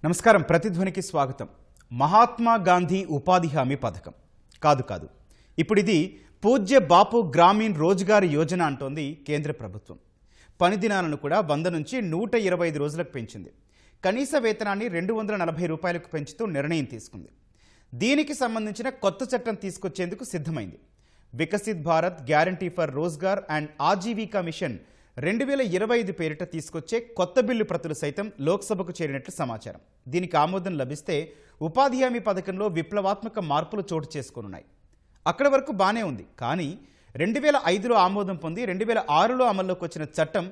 నమస్కారం. ప్రతిధ్వనికి స్వాగతం. మహాత్మా గాంధీ ఉపాధి హామీ పథకం కాదు. ఇప్పుడు ఇది పూజ్య బాపు గ్రామీణ్ రోజ్గార్ యోజన అంటోంది కేంద్ర ప్రభుత్వం. పని దినాలను కూడా 100 నుంచి 125 రోజులకు పెంచింది. కనీస వేతనాన్ని 240 రూపాయలకు పెంచుతూ నిర్ణయం తీసుకుంది. దీనికి సంబంధించిన కొత్త చట్టం తీసుకొచ్చేందుకు సిద్ధమైంది. Viksit Bharat guarantee for Rozgar and Ajeevika mission 2025 పేరిట తీసుకొచ్చే కొత్త బిల్లు ప్రతులు సైతం లోక్సభకు చేరినట్లు సమాచారం. దీనికి ఆమోదం లభిస్తే ఉపాధి హామీ పథకంలో విప్లవాత్మక మార్పులు చోటు చేసుకోనున్నాయి. అక్కడి వరకు బానే ఉంది. కానీ 2005లో ఆమోదం పొంది 2006లో అమల్లోకి వచ్చిన చట్టం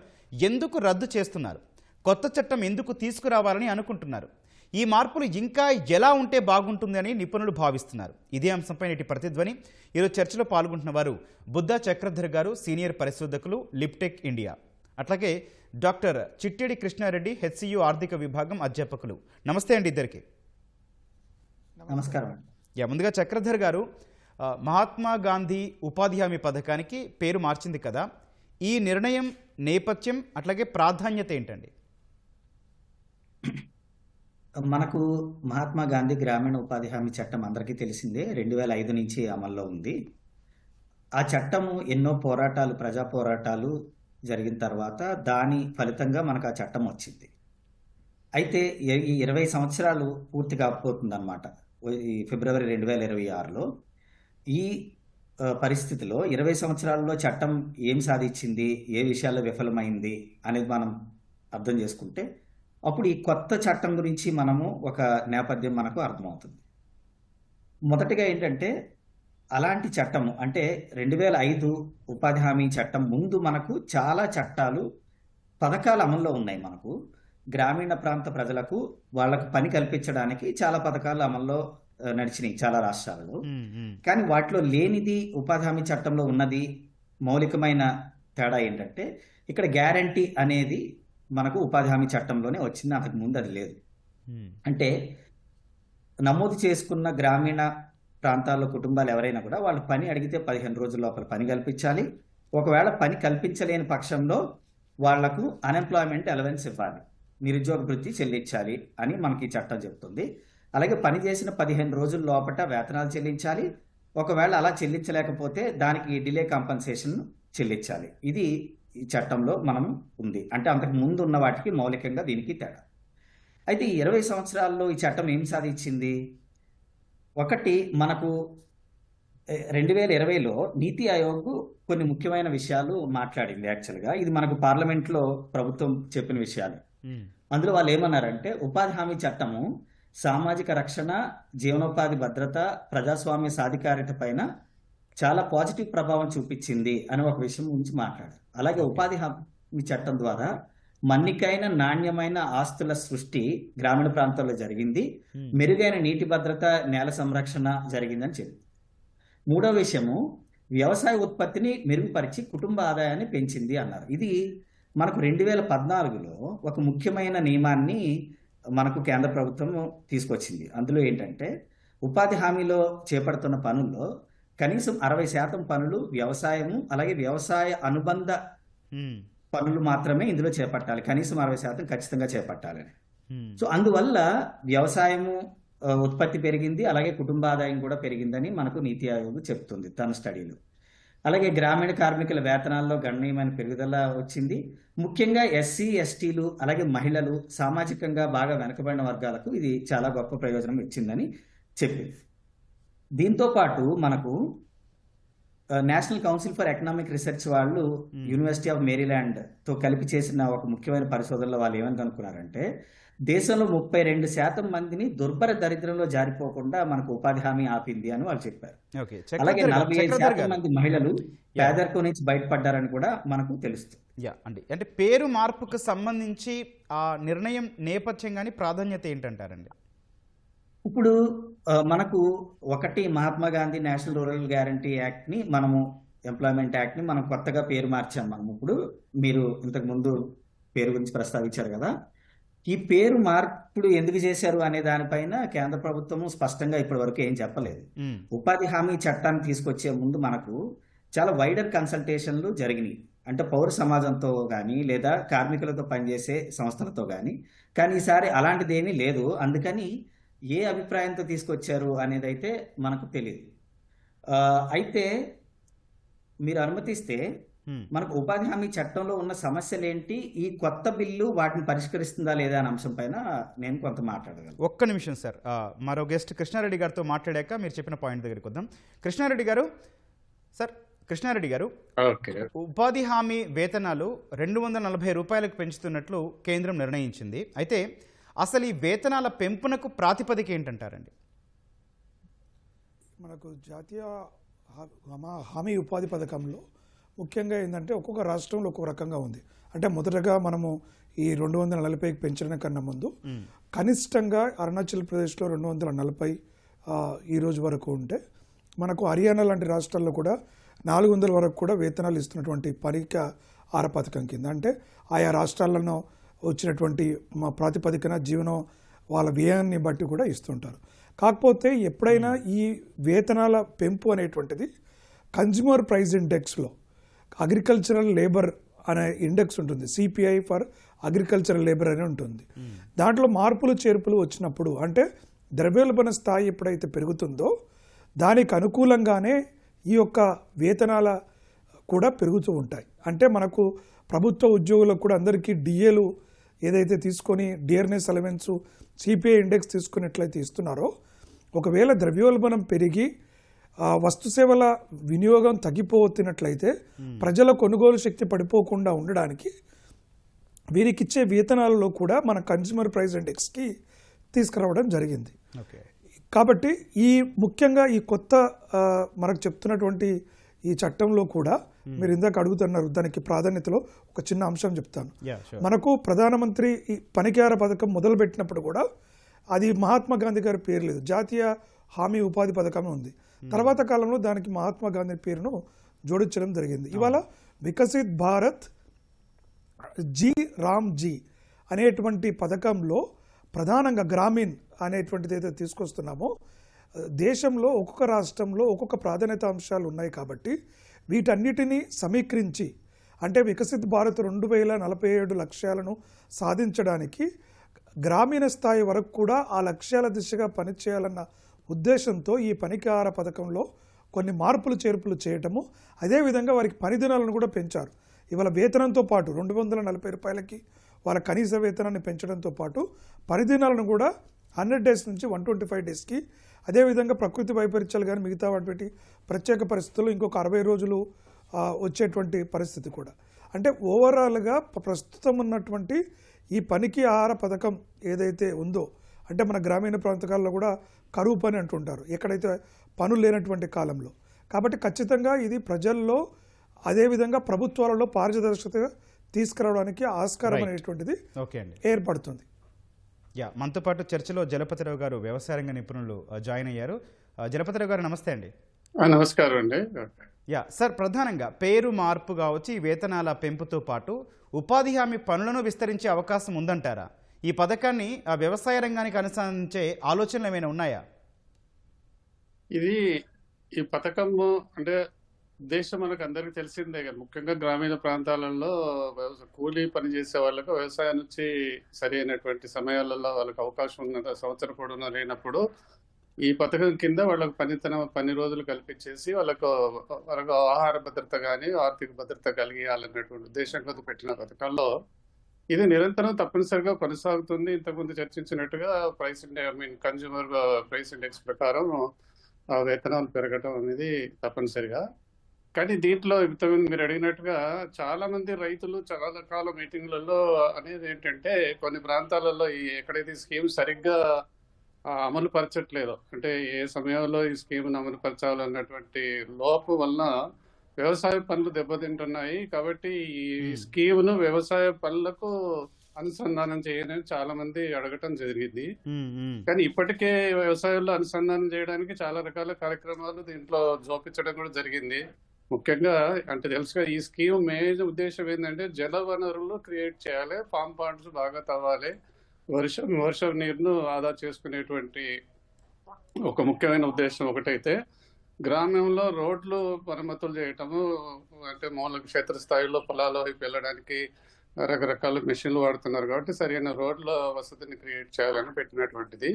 ఎందుకు రద్దు చేస్తున్నారు? కొత్త చట్టం ఎందుకు తీసుకురావాలని అనుకుంటున్నారు? ఈ మార్పులు ఇంకా ఎలా ఉంటే బాగుంటుంది అని నిపుణులు భావిస్తున్నారు. ఇదే అంశంపై నేటి ప్రతిధ్వని. ఈరోజు చర్చలో పాల్గొంటున్న వారు బుద్ధా చక్రధర్ గారు, సీనియర్ పరిశోధకులు, లిప్టెక్ ఇండియా. అట్లాగే డాక్టర్ చిట్టేడి కృష్ణారెడ్డి, హెచ్సియు ఆర్థిక విభాగం అధ్యాపకులు. నమస్తే అండి ఇద్దరికి. నమస్కారం. ముందుగా చక్రధర్ గారు, మహాత్మా గాంధీ ఉపాధి హామీ పథకానికి పేరు మార్చింది కదా, ఈ నిర్ణయం నేపథ్యం అట్లాగే ప్రాధాన్యత ఏంటండి? మనకు మహాత్మా గాంధీ గ్రామీణ ఉపాధి హామీ చట్టం అందరికీ తెలిసిందే. 2005 నుంచి అమల్లో ఉంది. ఆ చట్టము ఎన్నో ప్రజా పోరాటాలు జరిగిన తర్వాత దాని ఫలితంగా మనకు ఆ చట్టం వచ్చింది. అయితే ఈ 20 సంవత్సరాలు పూర్తి కాకపోతుందన్నమాట. ఈ ఫిబ్రవరి 2026లో ఈ పరిస్థితిలో 20 సంవత్సరాల్లో చట్టం ఏం సాధించింది, ఏ విషయాల్లో విఫలమైంది అనేది మనం అర్థం చేసుకుంటే అప్పుడు ఈ కొత్త చట్టం గురించి మనము ఒక నేపథ్యం మనకు అర్థమవుతుంది. మొదటిగా ఏంటంటే, అలాంటి చట్టము అంటే 2005 ఉపాధి హామీ చట్టం ముందు మనకు చాలా చట్టాలు, పథకాలు అమల్లో ఉన్నాయి. మనకు గ్రామీణ ప్రాంత ప్రజలకు వాళ్ళకు పని కల్పించడానికి చాలా పథకాలు అమల్లో నడిచినాయి చాలా రాష్ట్రాలలో. కానీ వాటిలో లేనిది ఉపాధి హామీ చట్టంలో ఉన్నది. మౌలికమైన తేడా ఏంటంటే, ఇక్కడ గ్యారంటీ అనేది మనకు ఉపాధి హామీ చట్టంలోనే వచ్చింది. అంతకు ముందు అది లేదు. అంటే నమోదు చేసుకున్న గ్రామీణ ప్రాంతాల్లో కుటుంబాలు ఎవరైనా కూడా వాళ్ళు పని అడిగితే 15 రోజుల లోపల పని కల్పించాలి. ఒకవేళ పని కల్పించలేని పక్షంలో వాళ్లకు అన్ఎంప్లాయ్మెంట్ అలవెన్స్ ఇవ్వాలి, నిరుద్యోగ భృతి చెల్లించాలి అని మనకి చట్టం చెప్తుంది. అలాగే పని చేసిన 15 రోజుల లోపల వేతనాలు చెల్లించాలి. ఒకవేళ అలా చెల్లించలేకపోతే దానికి డిలే కాంపన్సేషన్ చెల్లించాలి. ఇది ఈ చట్టంలో మనం ఉంది. అంటే అంతకు ముందు ఉన్న వాటికి మౌలికంగా దీనికి తేడా. అయితే ఈ 20 సంవత్సరాల్లో ఈ చట్టం ఏం సాధించింది? ఒకటి, మనకు 2020లో నీతి ఆయోగ్ కొన్ని ముఖ్యమైన విషయాలు మాట్లాడింది. యాక్చువల్గా ఇది మనకు పార్లమెంట్లో ప్రభుత్వం చెప్పిన విషయాలు. అందులో వాళ్ళు ఏమన్నారంటే, ఉపాధి హామీ చట్టము సామాజిక రక్షణ, జీవనోపాధి భద్రత, ప్రజాస్వామ్య సాధికారిత పైన చాలా పాజిటివ్ ప్రభావం చూపించింది అని ఒక విషయం గురించి మాట్లాడారు. అలాగే ఉపాధి హామీ చట్టం ద్వారా మన్నికైన నాణ్యమైన ఆస్తుల సృష్టి గ్రామీణ ప్రాంతాల్లో జరిగింది. మెరుగైన నీటి భద్రత, నేల సంరక్షణ జరిగిందని చెప్పి. మూడో విషయము, వ్యవసాయ ఉత్పత్తిని మెరుగుపరిచి కుటుంబ ఆదాయాన్ని పెంచింది అన్నారు. ఇది మనకు 2014లో ఒక ముఖ్యమైన నియమాన్ని మనకు కేంద్ర ప్రభుత్వం తీసుకొచ్చింది. అందులో ఏంటంటే, ఉపాధి హామీలో చేపడుతున్న పనుల్లో కనీసం 60% పనులు వ్యవసాయము, అలాగే వ్యవసాయ అనుబంధ పనులు మాత్రమే ఇందులో చేపట్టాలి. కనీసం 60% ఖచ్చితంగా చేపట్టాలని. సో అందువల్ల వ్యవసాయము ఉత్పత్తి పెరిగింది, అలాగే కుటుంబ ఆదాయం కూడా పెరిగిందని మనకు నీతి ఆయోగ్ చెప్తుంది తన స్టడీలో. అలాగే గ్రామీణ కార్మికుల వేతనాల్లో గణనీయమైన పెరుగుదల వచ్చింది. ముఖ్యంగా ఎస్సీ, ఎస్టీలు, అలాగే మహిళలు, సామాజికంగా బాగా వెనుకబడిన వర్గాలకు ఇది చాలా గొప్ప ప్రయోజనం ఇచ్చిందని చెప్పింది. దీంతో పాటు మనకు national council for economic research వాళ్ళు యూనివర్సిటీ ఆఫ్ మేరీల్యాండ్ తో కలిపి చేసిన ఒక ముఖ్యమైన పరిశోధనలో వాళ్ళు ఏమని కనుక్కున్నారంటే, దేశంలో 32% మందిని దుర్భర దరిద్రంలో జారిపోకుండా మనకు ఉపాధి హామీ ఆపింది అని వాళ్ళు చెప్పారు. అలాగే 45% మంది మహిళలు పేదరికం నుంచి బయటపడ్డారని కూడా మనకు తెలుస్తుంది. అంటే పేరు మార్పుకు సంబంధించి ఆ నిర్ణయం నేపథ్యం కానీ ప్రాధాన్యత ఏంటంటారండి? ఇప్పుడు మనకు ఒకటి, Mahatma Gandhi national rural guarantee యాక్ట్ని మనము, ఎంప్లాయ్మెంట్ యాక్ట్ని మనం కొత్తగా పేరు మార్చాం. మనం ఇప్పుడు మీరు ఇంతకు ముందు పేరు గురించి ప్రస్తావించారు కదా, ఈ పేరు మార్పుడు ఎందుకు చేశారు అనే దానిపైన కేంద్ర ప్రభుత్వము స్పష్టంగా ఇప్పటి వరకు ఏం చెప్పలేదు. ఉపాధి హామీ చట్టాన్ని తీసుకొచ్చే ముందు మనకు చాలా వైడర్ కన్సల్టేషన్లు జరిగినాయి. అంటే పౌర సమాజంతో గానీ, లేదా కార్మికులతో పనిచేసే సంస్థలతో గానీ. కానీ ఈసారి అలాంటిదేమీ లేదు. అందుకని ఏ అభిప్రాయంతో తీసుకొచ్చారు అనేదైతే మనకు తెలీదు. అయితే మీరు అనుమతిస్తే హ్మ్. మనకు ఉపాధి హామీ చట్టంలో ఉన్న సమస్యలేంటి? ఈ కొత్త బిల్లు వాటిని పరిష్కరిస్తుందా లేదా అనే అంశం పైన నేను కొంత మాట్లాడగలను. ఒక్క నిమిషం సార్. మరో గెస్ట్ కృష్ణారెడ్డి గారితో మాట్లాడాక మీరు చెప్పిన పాయింట్ దగ్గరికి వద్దాం. కృష్ణారెడ్డి గారు, సార్ కృష్ణారెడ్డి గారు, ఓకే. ఉపాధి హామీ వేతనాలు 240 రూపాయలకు పెంచుతున్నట్లు కేంద్రం నిర్ణయించింది. అయితే అసలు ఈ వేతనాల పెంపునకు ప్రాతిపదిక ఏంటంటారండి? మనకు జాతీయ హామీ ఉపాధి పథకంలో ముఖ్యంగా ఏంటంటే ఒక్కొక్క రాష్ట్రంలో ఒక్కొక్క రకంగా ఉంది. అంటే మొదటగా మనము ఈ 240కి పెంచడం కన్నా ముందు కనిష్టంగా అరుణాచల్ ప్రదేశ్లో 240 ఈ రోజు వరకు ఉంటే, మనకు హర్యానా లాంటి రాష్ట్రాల్లో కూడా 400 వరకు కూడా వేతనాలు ఇస్తున్నటువంటి పరిహార పథకం కింద, అంటే ఆయా రాష్ట్రాలను వచ్చినటువంటి మా ప్రాతిపదికన జీవనం వాళ్ళ వ్యయాన్ని బట్టి కూడా ఇస్తుంటారు. కాకపోతే ఎప్పుడైనా ఈ వేతనాల పెంపు అనేటువంటిది కన్జ్యూమర్ ప్రైస్ ఇండెక్స్లో అగ్రికల్చరల్ లేబర్ అనే ఇండెక్స్ ఉంటుంది, సిపిఐ ఫర్ అగ్రికల్చరల్ లేబర్ అని ఉంటుంది. దాంట్లో మార్పులు చేర్పులు వచ్చినప్పుడు, అంటే ద్రవ్యోల్బణ స్థాయి ఎప్పుడైతే పెరుగుతుందో దానికి అనుకూలంగానే ఈ యొక్క వేతనాల కూడా పెరుగుతూ ఉంటాయి. అంటే మనకు ప్రభుత్వ ఉద్యోగులకు కూడా అందరికీ డిఏలు ఏదైతే తీసుకొని డియర్నెస్ అలవెన్స్ సిపిఐ ఇండెక్స్ తీసుకున్నట్లయితే ఇస్తున్నారో, ఒకవేళ ద్రవ్యోల్బణం పెరిగి వస్తు సేవల వినియోగం తగ్గిపోతున్నట్లయితే ప్రజల కొనుగోలు శక్తి పడిపోకుండా ఉండడానికి వీరికిచ్చే వేతనాలలో కూడా మన కన్జ్యూమర్ ప్రైస్ ఇండెక్స్కి తీసుకురావడం జరిగింది. కాబట్టి ఈ ముఖ్యంగా ఈ కొత్త మనకు చెప్తున్నటువంటి ఈ చట్టంలో కూడా మీరు ఇందాక అడుగుతున్నారు, దానికి ప్రాధాన్యతలో ఒక చిన్న అంశం చెప్తాను. మనకు ప్రధానమంత్రి ఈ పనికిహార పథకం మొదలుపెట్టినప్పుడు కూడా అది మహాత్మా గాంధీ గారి పేరు లేదు, జాతీయ హామీ ఉపాధి పథకం ఉంది. తర్వాత కాలంలో దానికి మహాత్మా గాంధీ పేరును జోడించడం జరిగింది. ఇవాళ వికసిత్ భారత్ జీ రామ్ జీ అనేటువంటి పథకంలో ప్రధానంగా గ్రామీణ్ అనేటువంటిది ఏదైతే తీసుకొస్తున్నామో, దేశంలో ఒక్కొక్క రాష్ట్రంలో ఒక్కొక్క ప్రాధాన్యత అంశాలు ఉన్నాయి. కాబట్టి వీటన్నిటినీ సమీకరించి, అంటే వికసిత్ భారత్ 2047 లక్ష్యాలను సాధించడానికి గ్రామీణ స్థాయి వరకు కూడా ఆ లక్ష్యాల దిశగా పనిచేయాలన్న ఉద్దేశంతో ఈ పనికిహార పథకంలో కొన్ని మార్పులు చేర్పులు చేయటము, అదేవిధంగా వారికి పని దినాలను కూడా పెంచారు. ఇవాళ వేతనంతో పాటు 240 రూపాయలకి వాళ్ళ కనీస వేతనాన్ని పెంచడంతో పాటు పని దినాలను కూడా 100 డేస్ నుంచి 125 డేస్కి, అదేవిధంగా ప్రకృతి వైపరీత్యాలు కానీ మిగతా వాటి పెట్టి ప్రత్యేక పరిస్థితుల్లో ఇంకొక 60 రోజులు వచ్చేటువంటి పరిస్థితి కూడా. అంటే ఓవరాల్గా ప్రస్తుతం ఉన్నటువంటి ఈ పనికిహార పథకం ఏదైతే ఉందో, అంటే మన గ్రామీణ ప్రాంతాల్లో కూడా కరువు పని అంటుంటారు ఎక్కడైతే పనులు లేనటువంటి కాలంలో. కాబట్టి ఖచ్చితంగా ఇది ప్రజల్లో అదేవిధంగా ప్రభుత్వాలలో పారదర్శకత తీసుకురావడానికి ఆస్కారం అనేటువంటిది ఏర్పడుతుంది. మనతో పాటు చర్చలో జలపతిరావు గారు, వ్యవసాయ రంగ నిపుణులు జాయిన్ అయ్యారు. జలపతిరావు గారు నమస్తే అండి. నమస్కారం అండి. సార్, ప్రధానంగా పేరు మార్పు కావచ్చు, ఈ వేతనాల పెంపుతో పాటు ఉపాధి హామీ పనులను విస్తరించే అవకాశం ఉందంటారా? ఈ పథకాన్ని వ్యవసాయ రంగానికి అనుసరించే ఆలోచనలు ఏమైనా ఉన్నాయా? ఈ పథకము అంటే దేశం మనకు అందరికీ తెలిసిందే కదా, ముఖ్యంగా గ్రామీణ ప్రాంతాలలో కూలీ పని చేసే వాళ్ళకు వ్యవసాయం నుంచి సరి అయినటువంటి సమయాలలో వాళ్ళకి అవకాశం ఉన్న సంవత్సరం పొడవునా లేనప్పుడు ఈ పథకం కింద వాళ్ళకు పని రోజులు కల్పించేసి వాళ్ళకు ఆహార భద్రత కానీ ఆర్థిక భద్రత కలిగియాలన్నటువంటి ఉద్దేశంతో పెట్టిన పథకాల్లో ఇది నిరంతరం తప్పనిసరిగా కొనసాగుతుంది. ఇంతకుముందు చర్చించినట్టుగా కన్జ్యూమర్ ప్రైస్ ఇండెక్స్ ప్రకారం వేతనాలు పెరగటం అనేది తప్పనిసరిగా. కానీ దీంట్లో ఇంతకుముందు మీరు అడిగినట్టుగా చాలా మంది రైతులు చాలా రకాల మీటింగ్లలో అనేది ఏంటంటే, కొన్ని ప్రాంతాలలో ఎక్కడైతే ఈ స్కీమ్ సరిగ్గా అమలు పరచట్లేదు, అంటే ఏ సమయంలో ఈ స్కీమ్ను అమలు పరచాలన్నటువంటి లోపం వలన వ్యవసాయ పనులు దెబ్బతింటున్నాయి. కాబట్టి ఈ స్కీమ్ను వ్యవసాయ పనులకు అనుసంధానం చేయని చాలా మంది అడగటం జరిగింది. కానీ ఇప్పటికే వ్యవసాయంలో అనుసంధానం చేయడానికి చాలా రకాల కార్యక్రమాలు దీంట్లో జోపించడం కూడా జరిగింది. ముఖ్యంగా అంటే తెలుసుగా ఈ స్కీమ్ మెయిన్ ఉద్దేశం ఏంటంటే జల వనరులు క్రియేట్ చేయాలి, ఫామ్ పాండ్స్ బాగా తవ్వాలి, వర్షం నీరును ఆదా చేసుకునేటువంటి ఒక ముఖ్యమైన ఉద్దేశం ఒకటైతే, గ్రామంలో రోడ్లు మరమ్మతులు చేయటము, అంటే మూల క్షేత్రస్థాయిలో పొలాల వైపు వెళ్ళడానికి రకరకాల మెషిన్లు వాడుతున్నారు కాబట్టి సరైన రోడ్ల వసతిని క్రియేట్ చేయాలని పెట్టినటువంటిది.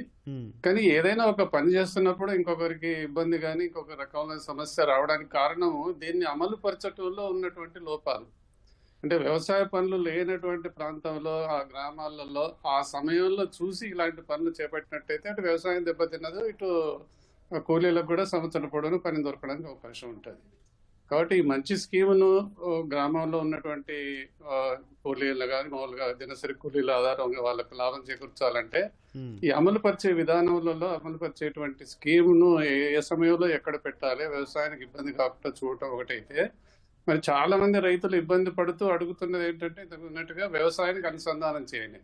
కానీ ఏదైనా ఒక పని చేస్తున్నప్పుడు ఇంకొకరికి ఇబ్బంది కానీ ఇంకొక రకమైన సమస్య రావడానికి కారణము దీన్ని అమలు పరచటంలో ఉన్నటువంటి లోపాలు. అంటే వ్యవసాయ పనులు లేనటువంటి ప్రాంతంలో ఆ గ్రామాలలో ఆ సమయంలో చూసి ఇలాంటి పనులు చేపట్టినట్టయితే అటు వ్యవసాయం దెబ్బతిన్నదు, ఇటు కూలీలకు కూడా సంవత్సరం పొడవును పని దొరకడానికి అవకాశం ఉంటుంది. కాబట్టి ఈ మంచి స్కీమును గ్రామంలో ఉన్నటువంటి కూలీలు కానీ మామూలుగా దినసరి కూలీల ఆధారంగా వాళ్ళకు లాభం చేకూర్చాలంటే ఈ అమలు పరిచే విధానంలో అమలు పరిచేటువంటి స్కీమును ఏ సమయంలో ఎక్కడ పెట్టాలి, వ్యవసాయానికి ఇబ్బంది కాకుండా చూడటం ఒకటైతే, మరి చాలా మంది రైతులు ఇబ్బంది పడుతూ అడుగుతున్నది ఏంటంటే ఇంతకు ఉన్నట్టుగా వ్యవసాయానికి అనుసంధానం చేయండి.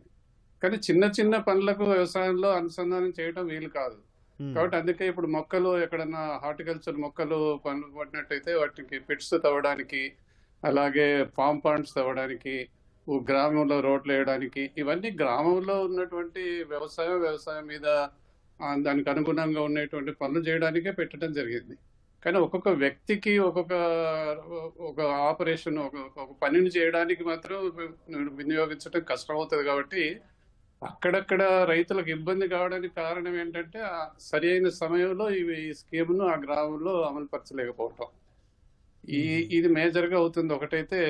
కానీ చిన్న చిన్న పనులకు వ్యవసాయంలో అనుసంధానం చేయడం వీలు కాదు. కాబట్టి అందుకే ఇప్పుడు మొక్కలు ఎక్కడన్నా హార్టికల్చర్ మొక్కలు పనులు పడినట్టయితే వాటికి పిట్స్ తవ్వడానికి, అలాగే పామ్ పాండ్స్ తవ్వడానికి, గ్రామంలో రోడ్లు వేయడానికి, ఇవన్నీ గ్రామంలో ఉన్నటువంటి వ్యవసాయం మీద దానికి అనుగుణంగా ఉన్నటువంటి పనులు చేయడానికే పెట్టడం జరిగింది. కానీ ఒక్కొక్క వ్యక్తికి ఒక ఆపరేషన్ ఒక పనిని చేయడానికి మాత్రం వినియోగించడం కష్టమవుతుంది. కాబట్టి అక్కడక్కడ రైతులకు ఇబ్బంది కావడానికి కారణం ఏంటంటే సరి అయిన సమయంలో ఈ స్కీమ్ను ఆ గ్రామంలో అమలు పరచలేకపోవటం. ఇది మేజర్గా అవుతుంది ఒకటైతే.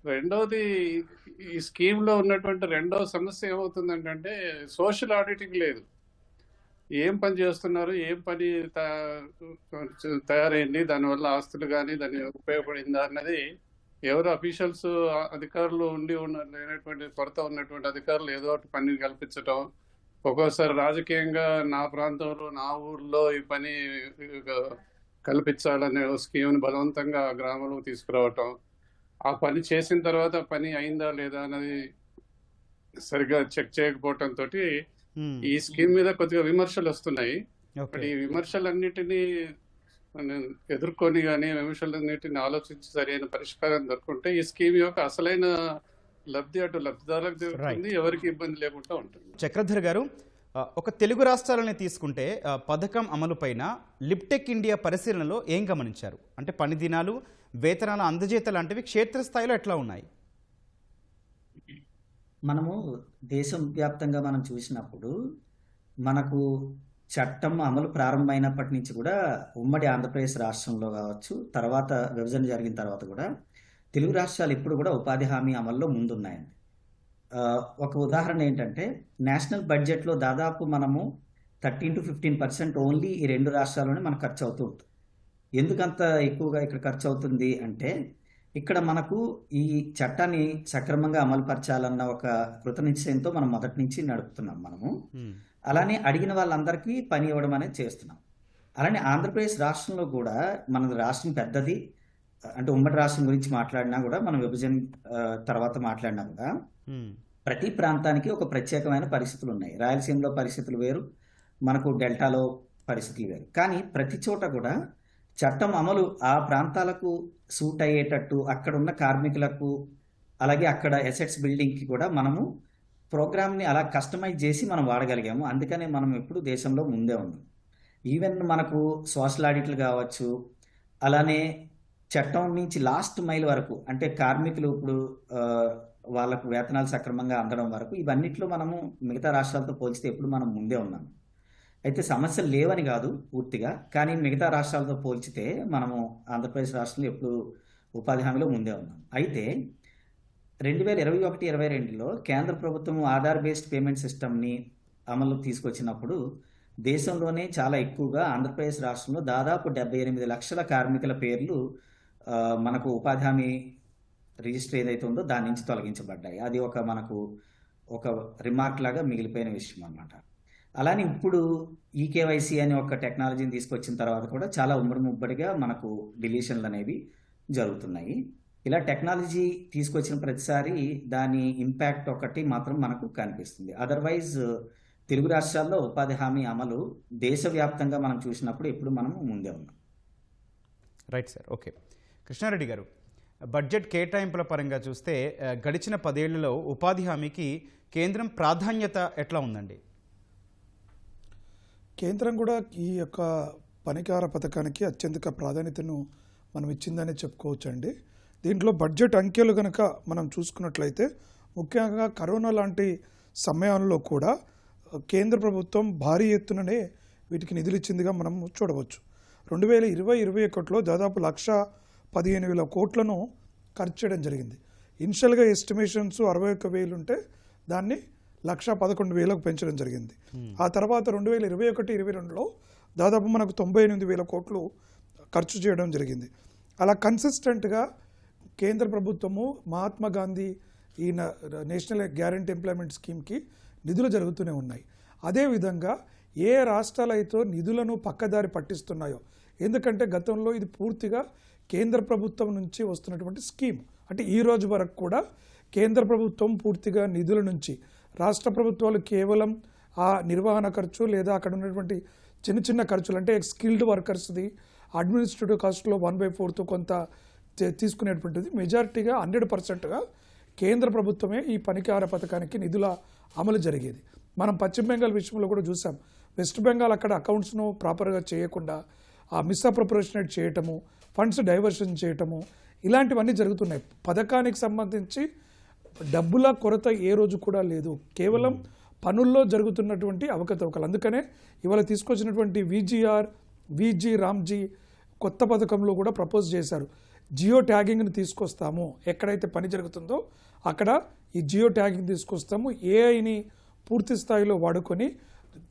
రెండవది, ఈ స్కీమ్లో ఉన్నటువంటి రెండవ సమస్య ఏమవుతుందంటే సోషల్ ఆడిటింగ్ లేదు. ఏం పని చేస్తున్నారు, ఏం పని తయారైంది, దానివల్ల ఆస్తులు కానీ దాని ఉపయోగపడిందా అన్నది ఎవరు అఫీషియల్స్ అధికారులు లేనటువంటి కొరత ఉన్నటువంటి అధికారులు ఏదో ఒకటి పని కల్పించటం, ఒక్కోసారి రాజకీయంగా నా ప్రాంతంలో నా ఊర్లో ఈ పని కల్పించాలనే స్కీమ్ని బలవంతంగా గ్రామంలో తీసుకురావటం, ఆ పని చేసిన తర్వాత పని అయిందా లేదా అన్నది సరిగ్గా చెక్ చేయకపోవటంతో ఈ స్కీమ్ మీద కొద్దిగా విమర్శలు వస్తున్నాయి. ఈ విమర్శలన్నిటినీ ఎదుర్కొని కానీ విమర్శలన్నిటిని ఆలోచించి సరైన పరిష్కారం దొరుకుంటే ఈ స్కీమ్ యొక్క అసలైన లబ్ధి అటు లబ్ధిదారులకు దొరుకుతుంది, ఎవరికి ఇబ్బంది లేకుండా ఉంటుంది. చక్రధర్ గారు, ఒక తెలుగు రాష్ట్రాలని తీసుకుంటే పథకం అమలు పైన లిప్టెక్ ఇండియా పరిశీలనలో ఏం గమనించారు? అంటే పని దినాలు, వేతనాల అందజేత లాంటివి క్షేత్రస్థాయిలో ఎట్లా ఉన్నాయి? మనము దేశం వ్యాప్తంగా మనం చూసినప్పుడు మనకు చట్టం అమలు ప్రారంభమైనప్పటి నుంచి కూడా ఉమ్మడి ఆంధ్రప్రదేశ్ రాష్ట్రంలో కావచ్చు, తర్వాత విభజన జరిగిన తర్వాత కూడా తెలుగు రాష్ట్రాలు ఇప్పుడు కూడా ఉపాధి హామీ అమల్లో ముందున్నాయండి. ఒక ఉదాహరణ ఏంటంటే నేషనల్ బడ్జెట్లో దాదాపు మనము 13 to 15% ఓన్లీ ఈ రెండు రాష్ట్రాల్లోనే మనకు ఖర్చు అవుతూ ఉంటుంది. ఎందుకంత ఎక్కువగా ఇక్కడ ఖర్చు అవుతుంది అంటే ఇక్కడ మనకు ఈ చట్టాన్ని సక్రమంగా అమలు పరచాలన్న ఒక కృతనిశ్చయంతో మనం మొదటి నుంచి నడుపుతున్నాం మనము. అలానే అడిగిన వాళ్ళందరికీ పని ఇవ్వడం అనేది చేస్తున్నాం. అలానే ఆంధ్రప్రదేశ్ రాష్ట్రంలో కూడా మన రాష్ట్రం పెద్దది, అంటే ఉమ్మడి రాష్ట్రం గురించి మాట్లాడినా కూడా మనం విభజన తర్వాత మాట్లాడినా కూడా ప్రతి ప్రాంతానికి ఒక ప్రత్యేకమైన పరిస్థితులు ఉన్నాయి. రాయలసీమలో పరిస్థితులు వేరు, మనకు డెల్టాలో పరిస్థితులు వేరు. కానీ ప్రతి చోట కూడా చట్టం అమలు ఆ ప్రాంతాలకు సూట్ అయ్యేటట్టు అక్కడ ఉన్న కార్మికులకు, అలాగే అక్కడ అసెట్స్ బిల్డింగ్కి కూడా మనము ప్రోగ్రామ్ని అలా కస్టమైజ్ చేసి మనం వాడగలిగాము. అందుకనే మనం ఎప్పుడు దేశంలో ముందే ఉన్నాం. ఈవెన్ మనకు సోషల్ ఆడిట్లు కావచ్చు, అలానే చట్టం నుంచి లాస్ట్ మైల్ వరకు, అంటే కార్మికులు ఇప్పుడు వాళ్ళకు వేతనాలు సక్రమంగా అందడం వరకు ఇవన్నిట్లో మనము మిగతా రాష్ట్రాలతో పోల్చితే ఎప్పుడు మనం ముందే ఉన్నాం. అయితే సమస్యలు లేవని కాదు పూర్తిగా, కానీ మిగతా రాష్ట్రాలతో పోల్చితే మనము ఆంధ్రప్రదేశ్ రాష్ట్రంలో ఎప్పుడు ఉపాధి హామీలో ముందే ఉన్నాం. అయితే 2021-22లో కేంద్ర ప్రభుత్వం ఆధార్ బేస్డ్ పేమెంట్ సిస్టమ్ని అమలు తీసుకొచ్చినప్పుడు దేశంలోనే చాలా ఎక్కువగా ఆంధ్రప్రదేశ్ రాష్ట్రంలో దాదాపు 78 లక్షల కార్మికుల పేర్లు మనకు ఉపాధి హామీ రిజిస్టర్ ఏదైతే ఉందో దాని నుంచి తొలగించబడ్డాయి. అది మనకు ఒక రిమార్క్ లాగా మిగిలిపోయిన విషయం అన్నమాట. అలానే ఇప్పుడు ఈకేవైసీ అనే ఒక టెక్నాలజీని తీసుకొచ్చిన తర్వాత కూడా చాలా ముబ్బడిగా మనకు డిలీషన్లు అనేవి జరుగుతున్నాయి. ఇలా టెక్నాలజీ తీసుకొచ్చిన ప్రతిసారి దాని ఇంపాక్ట్ ఒకటి మాత్రం మనకు కనిపిస్తుంది. అదర్వైజ్ తెలుగు రాష్ట్రాల్లో ఉపాధి హామీ అమలు దేశవ్యాప్తంగా మనం చూసినప్పుడు ఎప్పుడు మనం ముందే ఉన్నాం. Right sir, okay. కృష్ణారెడ్డి గారు, బడ్జెట్ కేటాయింపుల పరంగా చూస్తే గడిచిన 10 ఏళ్లలో ఉపాధి హామీకి కేంద్రం ప్రాధాన్యత ఎట్లా ఉందండి? కేంద్రం కూడా ఈ యొక్క పనికార పథకానికి అత్యధిక ప్రాధాన్యతను మనం ఇచ్చిందని చెప్పుకోవచ్చండి. దీంట్లో బడ్జెట్ అంకెలు కనుక మనం చూసుకున్నట్లయితే ముఖ్యంగా కరోనా లాంటి సమయంలో కూడా కేంద్ర ప్రభుత్వం భారీ ఎత్తుననే వీటికి నిధులు ఇచ్చిందిగా మనం చూడవచ్చు. 2020-21లో దాదాపు 1,15,000 కోట్లను ఖర్చు చేయడం జరిగింది. ఇనిషియల్గా ఎస్టిమేషన్స్ 61,000 ఉంటే దాన్ని 1,11,000కు పెంచడం జరిగింది. ఆ తర్వాత 2021-22లో దాదాపు మనకు 98,000 కోట్లు ఖర్చు చేయడం జరిగింది. అలా కన్సిస్టెంట్గా కేంద్ర ప్రభుత్వము మహాత్మా గాంధీ ఈ నేషనల్ గ్యారంటీ ఎంప్లాయ్మెంట్ స్కీమ్కి నిధులు జరుగుతూనే ఉన్నాయి. అదేవిధంగా ఏ రాష్ట్రాలైతే నిధులను పక్కదారి పట్టిస్తున్నాయో, ఎందుకంటే గతంలో ఇది పూర్తిగా కేంద్ర ప్రభుత్వం నుంచి వస్తున్నటువంటి స్కీమ్, అంటే ఈ రోజు వరకు కూడా కేంద్ర ప్రభుత్వం పూర్తిగా నిధుల నుంచి రాష్ట్ర ప్రభుత్వాలు కేవలం ఆ నిర్వహణ ఖర్చు లేదా అక్కడ ఉన్నటువంటి చిన్న చిన్న ఖర్చులు అంటే స్కిల్డ్ వర్కర్స్ది అడ్మినిస్ట్రేటివ్ కాస్ట్లో 1/4 కొంత తీసుకునేటువంటిది మెజారిటీగా 100%గా కేంద్ర ప్రభుత్వమే ఈ పనికార పథకానికి నిధుల అమలు జరిగేది. మనం పశ్చిమ బెంగాల్ విషయంలో కూడా చూసాం. వెస్ట్ బెంగాల్ అక్కడ అకౌంట్స్ను ప్రాపర్గా చేయకుండా ఆ మిస్అప్రోప్రియేషనేట్ చేయటము, ఫండ్స్ డైవర్షన్ చేయటము, ఇలాంటివన్నీ జరుగుతున్నాయి. పథకానికి సంబంధించి డబ్బుల కొరత ఏ రోజు కూడా లేదు, కేవలం పనుల్లో జరుగుతున్నటువంటి అవకతవకలు. అందుకనే ఇవాళ తీసుకొచ్చినటువంటి విజీ రామ్జీ కొత్త పథకంలో కూడా ప్రపోజ్ చేశారు. జియో ట్యాగింగ్ని తీసుకొస్తాము, ఎక్కడైతే పని జరుగుతుందో అక్కడ ఈ జియో ట్యాగింగ్ తీసుకొస్తాము, ఏఐని పూర్తి స్థాయిలో వాడుకొని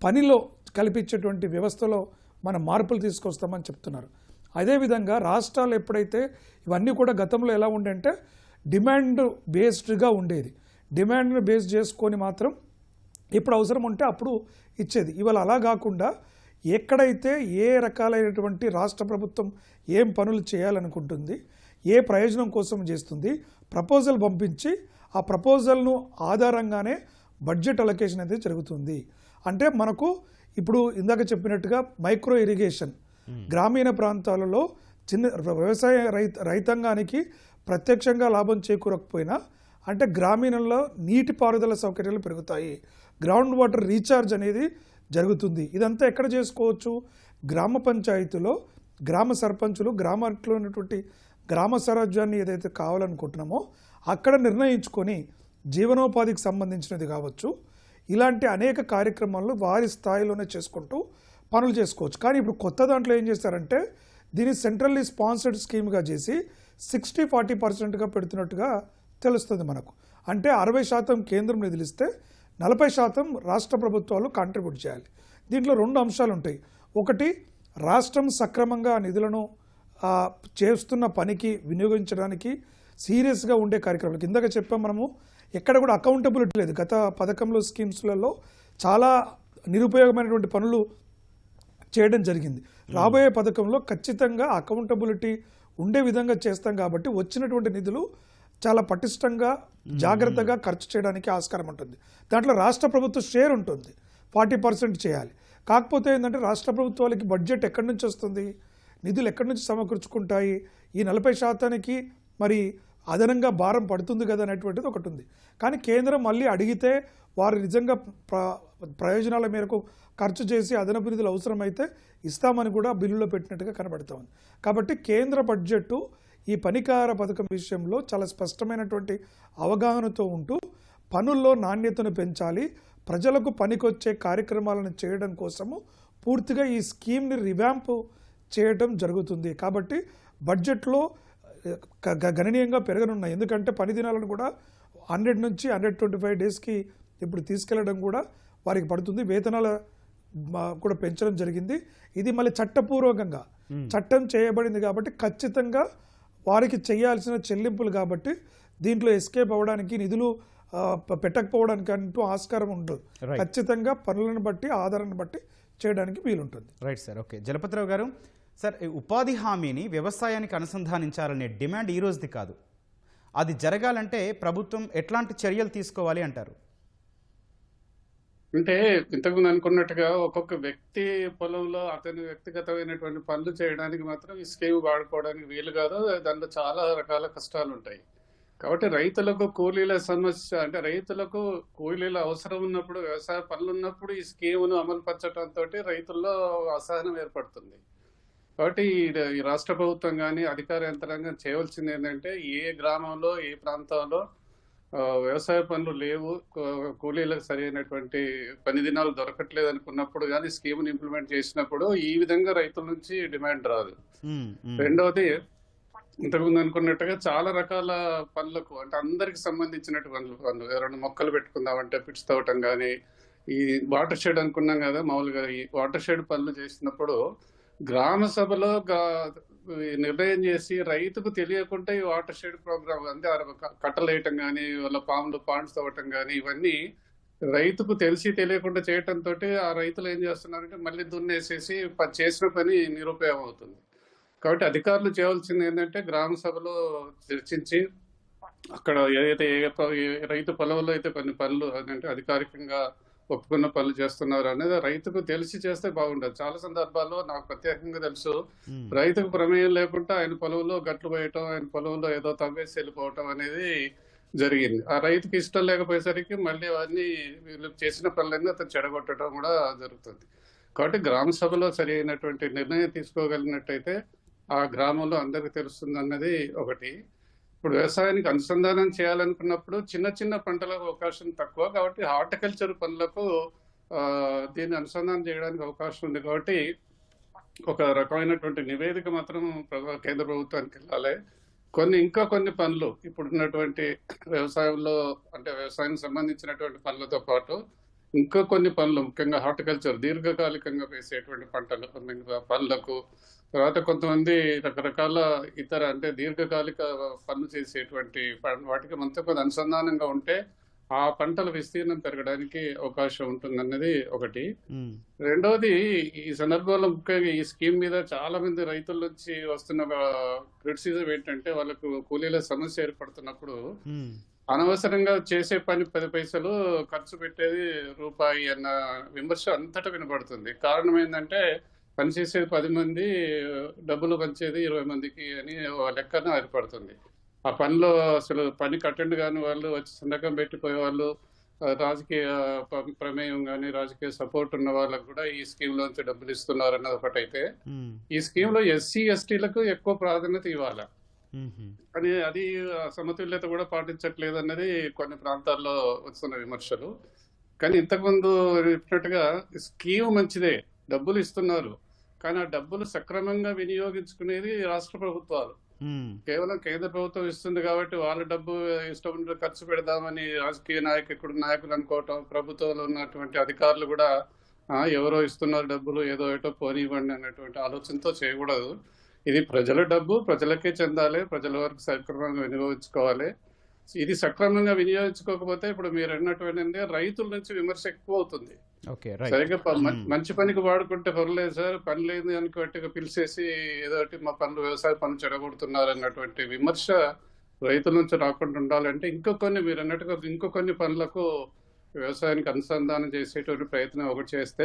పనిలో కల్పించేటువంటి వ్యవస్థలో మనం మార్పులు తీసుకొస్తామని చెప్తున్నారు. అదేవిధంగా రాష్ట్రాలు ఎప్పుడైతే ఇవన్నీ కూడా గతంలో ఎలా ఉండంటే డిమాండ్ బేస్డ్గా ఉండేది, డిమాండ్ను బేస్ చేసుకొని మాత్రం ఇప్పుడు అవసరం ఉంటే అప్పుడు ఇచ్చేది. ఇవాళ అలా కాకుండా ఎక్కడైతే ఏ రకాలైనటువంటి రాష్ట్ర ప్రభుత్వం ఏం పనులు చేయాలనుకుంటుంది, ఏ ప్రయోజనం కోసం చేస్తుంది, ప్రపోజల్ పంపించి ఆ ప్రపోజల్ను ఆధారంగానే బడ్జెట్ అలొకేషన్ అనేది జరుగుతుంది. అంటే మనకు ఇప్పుడు ఇందాక చెప్పినట్టుగా మైక్రో ఇరిగేషన్ గ్రామీణ ప్రాంతాలలో చిన్న వ్యవసాయ రైతాంగానికి ప్రత్యక్షంగా లాభం చేకూరకపోయినా అంటే గ్రామీణంలో నీటిపారుదల సౌకర్యాలు పెరుగుతాయి, గ్రౌండ్ వాటర్ రీఛార్జ్ అనేది జరుగుతుంది. ఇదంతా ఎక్కడ చేసుకోవచ్చు? గ్రామ పంచాయతీలో గ్రామ సర్పంచులు గ్రామంలో ఉన్నటువంటి గ్రామ స్వరాజ్యాన్ని ఏదైతే కావాలనుకుంటున్నామో అక్కడ నిర్ణయించుకొని జీవనోపాధికి సంబంధించినది కావచ్చు, ఇలాంటి అనేక కార్యక్రమాలు వారి స్థాయిలోనే చేసుకుంటూ పనులు చేసుకోవచ్చు. కానీ ఇప్పుడు కొత్త దాంట్లో ఏం చేస్తారంటే దీన్ని సెంట్రల్లీ స్పాన్సర్డ్ స్కీమ్గా చేసి 60-40%గా పెడుతున్నట్టుగా తెలుస్తుంది మనకు. అంటే 60% కేంద్రం నిధులిస్తే 40% రాష్ట్ర ప్రభుత్వాలు కాంట్రిబ్యూట్ చేయాలి. దీంట్లో 2 అంశాలు ఉంటాయి. ఒకటి, రాష్ట్రం సక్రమంగా నిధులను చేస్తున్న పనికి వినియోగించడానికి సీరియస్గా ఉండే కార్యక్రమాలు. కిందక చెప్పాం మనము, ఎక్కడ కూడా అకౌంటబిలిటీ లేదు. గత పథకంలో స్కీమ్స్లలో చాలా నిరుపయోగమైనటువంటి పనులు చేయడం జరిగింది. రాబోయే పథకంలో ఖచ్చితంగా అకౌంటబిలిటీ ఉండే విధంగా చేస్తాం కాబట్టి వచ్చినటువంటి నిధులు చాలా పటిష్టంగా జాగ్రత్తగా ఖర్చు చేయడానికి ఆస్కారం ఉంటుంది. దాంట్లో రాష్ట్ర ప్రభుత్వ షేర్ ఉంటుంది, 40% చేయాలి. కాకపోతే ఏంటంటే రాష్ట్ర ప్రభుత్వాలకి బడ్జెట్ ఎక్కడి నుంచి వస్తుంది, నిధులు ఎక్కడి నుంచి సమకూర్చుకుంటాయి, ఈ 40%కి మరి అదనంగా భారం పడుతుంది కదా అనేటువంటిది ఒకటి ఉంది. కానీ కేంద్రం మళ్ళీ అడిగితే వారు నిజంగా ప్రయోజనాల మేరకు ఖర్చు చేసి అదనపు నిధులు అవసరమైతే ఇస్తామని కూడా బిల్లులో పెట్టినట్టుగా కనబడుతూ ఉంది. కాబట్టి కేంద్ర బడ్జెట్ ఈ పనికార పథకం విషయంలో చాలా స్పష్టమైనటువంటి అవగాహనతో ఉంటూ పనుల్లో నాణ్యతను పెంచాలి, ప్రజలకు పనికొచ్చే కార్యక్రమాలను చేయడం కోసము పూర్తిగా ఈ స్కీమ్ని రివ్యాంప్ చేయడం జరుగుతుంది. కాబట్టి బడ్జెట్లో గణనీయంగా పెరగనున్నాయి. ఎందుకంటే పని దినాలను కూడా 100 నుంచి 125 డేస్కి ఇప్పుడు తీసుకెళ్లడం కూడా వారికి పడుతుంది. వేతనాల కూడా పెంచడం జరిగింది. ఇది మళ్ళీ చట్టపూర్వకంగా చట్టం చేయబడింది కాబట్టి ఖచ్చితంగా వారికి చేయాల్సిన చెల్లింపులు కాబట్టి దీంట్లో ఎస్కేప్ అవ్వడానికి నిధులు పెట్టకపోవడానికి అంటూ ఆస్కారం ఉండదు. ఖచ్చితంగా పనులను బట్టి ఆధారాన్ని బట్టి చేయడానికి వీలుంటుంది. Right sir. ఓకే, జలపతిరావు గారు, సార్ ఉపాధి హామీని వ్యవసాయానికి అనుసంధానించాలనే డిమాండ్ ఈ రోజుది కాదు. అది జరగాలంటే ప్రభుత్వం ఎట్లాంటి చర్యలు తీసుకోవాలి అంటారు? అంటే ఇంతకుముందు అనుకున్నట్టుగా ఒక్కొక్క వ్యక్తి పొలంలో అతని వ్యక్తిగతమైనటువంటి పనులు చేయడానికి మాత్రం ఈ స్కీమ్ వాడుకోవడానికి వీలు కాదు. దాంట్లో చాలా రకాల కష్టాలు ఉంటాయి. కాబట్టి రైతులకు కూలీల సమస్య, అంటే రైతులకు కూలీల అవసరం ఉన్నప్పుడు, వ్యవసాయ పనులు ఉన్నప్పుడు ఈ స్కీమును అమలు పరచడంతో రైతుల్లో అసహనం ఏర్పడుతుంది. కాబట్టి ఈ రాష్ట్ర ప్రభుత్వం కానీ అధికార యంత్రాంగం చేయవలసింది ఏంటంటే ఏ గ్రామంలో ఏ ప్రాంతంలో వ్యవసాయ పనులు లేవు, కూలీలకు సరైనటువంటి పని దినాలు దొరకట్లేదు అనుకున్నప్పుడు కానీ స్కీమ్ని ఇంప్లిమెంట్ చేసినప్పుడు ఈ విధంగా రైతుల నుంచి డిమాండ్ రాదు. రెండవది, ఇంతకుముందు అనుకున్నట్టుగా చాలా రకాల పనులకు అంటే అందరికి సంబంధించినటువంటి పనులు ఎవరైనా మొక్కలు పెట్టుకుందామంటే పిట్స్ తవ్వటం కానీ, ఈ వాటర్ షెడ్ అనుకున్నాం కదా, మామూలుగా ఈ వాటర్ షెడ్ పనులు చేసినప్పుడు గ్రామ సభలో నిర్ణయం చేసి రైతుకు తెలియకుండా ఈ వాటర్ షెడ్ ప్రోగ్రామ్ అంటే కట్టలు వేయటం కానీ, వాళ్ళ పాములు పాండ్స్ తవ్వటం కానీ, ఇవన్నీ రైతుకు తెలిసి తెలియకుండా చేయటంతో ఆ రైతులు ఏం చేస్తున్నారంటే మళ్ళీ దున్నేసేసి చేసిన పని నిరుపయోగం అవుతుంది. కాబట్టి అధికారులు చేయవలసింది ఏంటంటే గ్రామ సభలో చర్చించి అక్కడ ఏదైతే ఏ రైతు పొలంలో అయితే కొన్ని పనులు అంటే అధికారికంగా ఒప్పుకున్న పనులు చేస్తున్నారు అనేది రైతుకు తెలిసి చేస్తే బాగుండదు. చాలా సందర్భాల్లో నాకు ప్రత్యేకంగా తెలుసు, రైతుకు ప్రమేయం లేకుండా ఆయన పొలంలో గట్లు వేయటం, ఆయన పొలంలో ఏదో తవ్వేసి వెళ్ళిపోవటం అనేది జరిగింది. ఆ రైతుకి ఇష్టం లేకపోయేసరికి మళ్ళీ అవన్నీ వీళ్ళు చేసిన పనులన్నీ అతను చెడగొట్టడం కూడా జరుగుతుంది. కాబట్టి గ్రామ సభలో సరి అయినటువంటి నిర్ణయం తీసుకోగలిగినట్టయితే ఆ గ్రామంలో అందరికీ తెలుస్తుంది అన్నది ఒకటి. ఇప్పుడు వ్యవసాయానికి అనుసంధానం చేయాలనుకున్నప్పుడు చిన్న చిన్న పంటలకు అవకాశం తక్కువ, కాబట్టి హార్టికల్చర్ పనులకు దీన్ని అనుసంధానం చేయడానికి అవకాశం ఉంది. కాబట్టి ఒక రకమైనటువంటి నివేదిక మాత్రం కేంద్ర ప్రభుత్వానికి వెళ్ళాలి. ఇంకా కొన్ని పనులు ఇప్పుడున్నటువంటి వ్యవసాయంలో అంటే వ్యవసాయానికి సంబంధించినటువంటి పనులతో పాటు ఇంకా కొన్ని పనులు, ముఖ్యంగా హార్టికల్చర్ దీర్ఘకాలికంగా వేసేటువంటి పనులకు, తర్వాత కొంతమంది రకరకాల ఇతర అంటే దీర్ఘకాలిక పనులు చేసేటువంటి వాటికి మనతో కొంత అనుసంధానంగా ఉంటే ఆ పంటల విస్తీర్ణం పెరగడానికి అవకాశం ఉంటుందన్నది ఒకటి. రెండవది, ఈ సందర్భంలో ముఖ్యంగా ఈ స్కీమ్ మీద చాలా మంది రైతుల నుంచి వస్తున్న క్రిటిసిజం ఏంటంటే వాళ్ళకు కూలీల సమస్య ఏర్పడుతున్నప్పుడు అనవసరంగా చేసే పని 10 పైసలు ఖర్చు పెట్టేది రూపాయి అన్న విమర్శ అంతటా వినబడుతుంది. కారణం ఏంటంటే పనిచేసేది 10 మంది, డబ్బులు పంచేది 20 మందికి అని లెక్కన ఏర్పడుతుంది. ఆ పనిలో అసలు పనికి అటెండ్ కాని వాళ్ళు, వచ్చి సంతకం పెట్టిపోయే వాళ్ళు, రాజకీయ ప్రమేయం కానీ రాజకీయ సపోర్ట్ ఉన్న వాళ్ళకు కూడా ఈ స్కీమ్ లోంచి డబ్బులు ఇస్తున్నారు అన్నది ఒకటైతే, ఈ స్కీమ్ లో ఎస్సీ ఎస్టీలకు ఎక్కువ ప్రాధాన్యత ఇవ్వాలి. కానీ అది సమతుల్యత కూడా పాటించట్లేదు అన్నది కొన్ని ప్రాంతాల్లో వస్తున్న విమర్శలు. కానీ ఇంతకుముందు చెప్పినట్టుగా స్కీమ్ మంచిదే, డబ్బులు ఇస్తున్నారు, కానీ ఆ డబ్బులు సక్రమంగా వినియోగించుకునేది రాష్ట్ర ప్రభుత్వాలు. కేవలం కేంద్ర ప్రభుత్వం ఇస్తుంది కాబట్టి వాళ్ళ డబ్బు ఇష్టం ఖర్చు పెడదామని రాజకీయ నాయకులు అనుకోవటం, ప్రభుత్వంలో ఉన్నటువంటి అధికారులు కూడా ఎవరో ఇస్తున్నారు డబ్బులు, ఏదో ఏటో పోనివ్వండి అన్నటువంటి ఆలోచనతో చేయకూడదు. ఇది ప్రజల డబ్బు, ప్రజలకే చెందాలి, ప్రజల వరకు సక్రమంగా వినియోగించుకోవాలి. ఇది సక్రమంగా వినియోగించుకోకపోతే ఇప్పుడు మీరు అన్నటువంటి రైతుల నుంచి విమర్శ ఎక్కువ అవుతుంది. సరిగ్గా మంచి పనికి వాడుకుంటే పర్లేదు సార్, పని లేదు అనుకోట్టుగా పిలిచేసి ఏదో మా పనులు వ్యవసాయ పనులు చెడగొడుతున్నారు అన్నటువంటి విమర్శ రైతుల నుంచి రాకుండా ఉండాలంటే మీరు అన్నట్టుగా కొన్ని పనులకు వ్యవసాయానికి అనుసంధానం చేసేటువంటి ప్రయత్నం ఒకటి చేస్తే,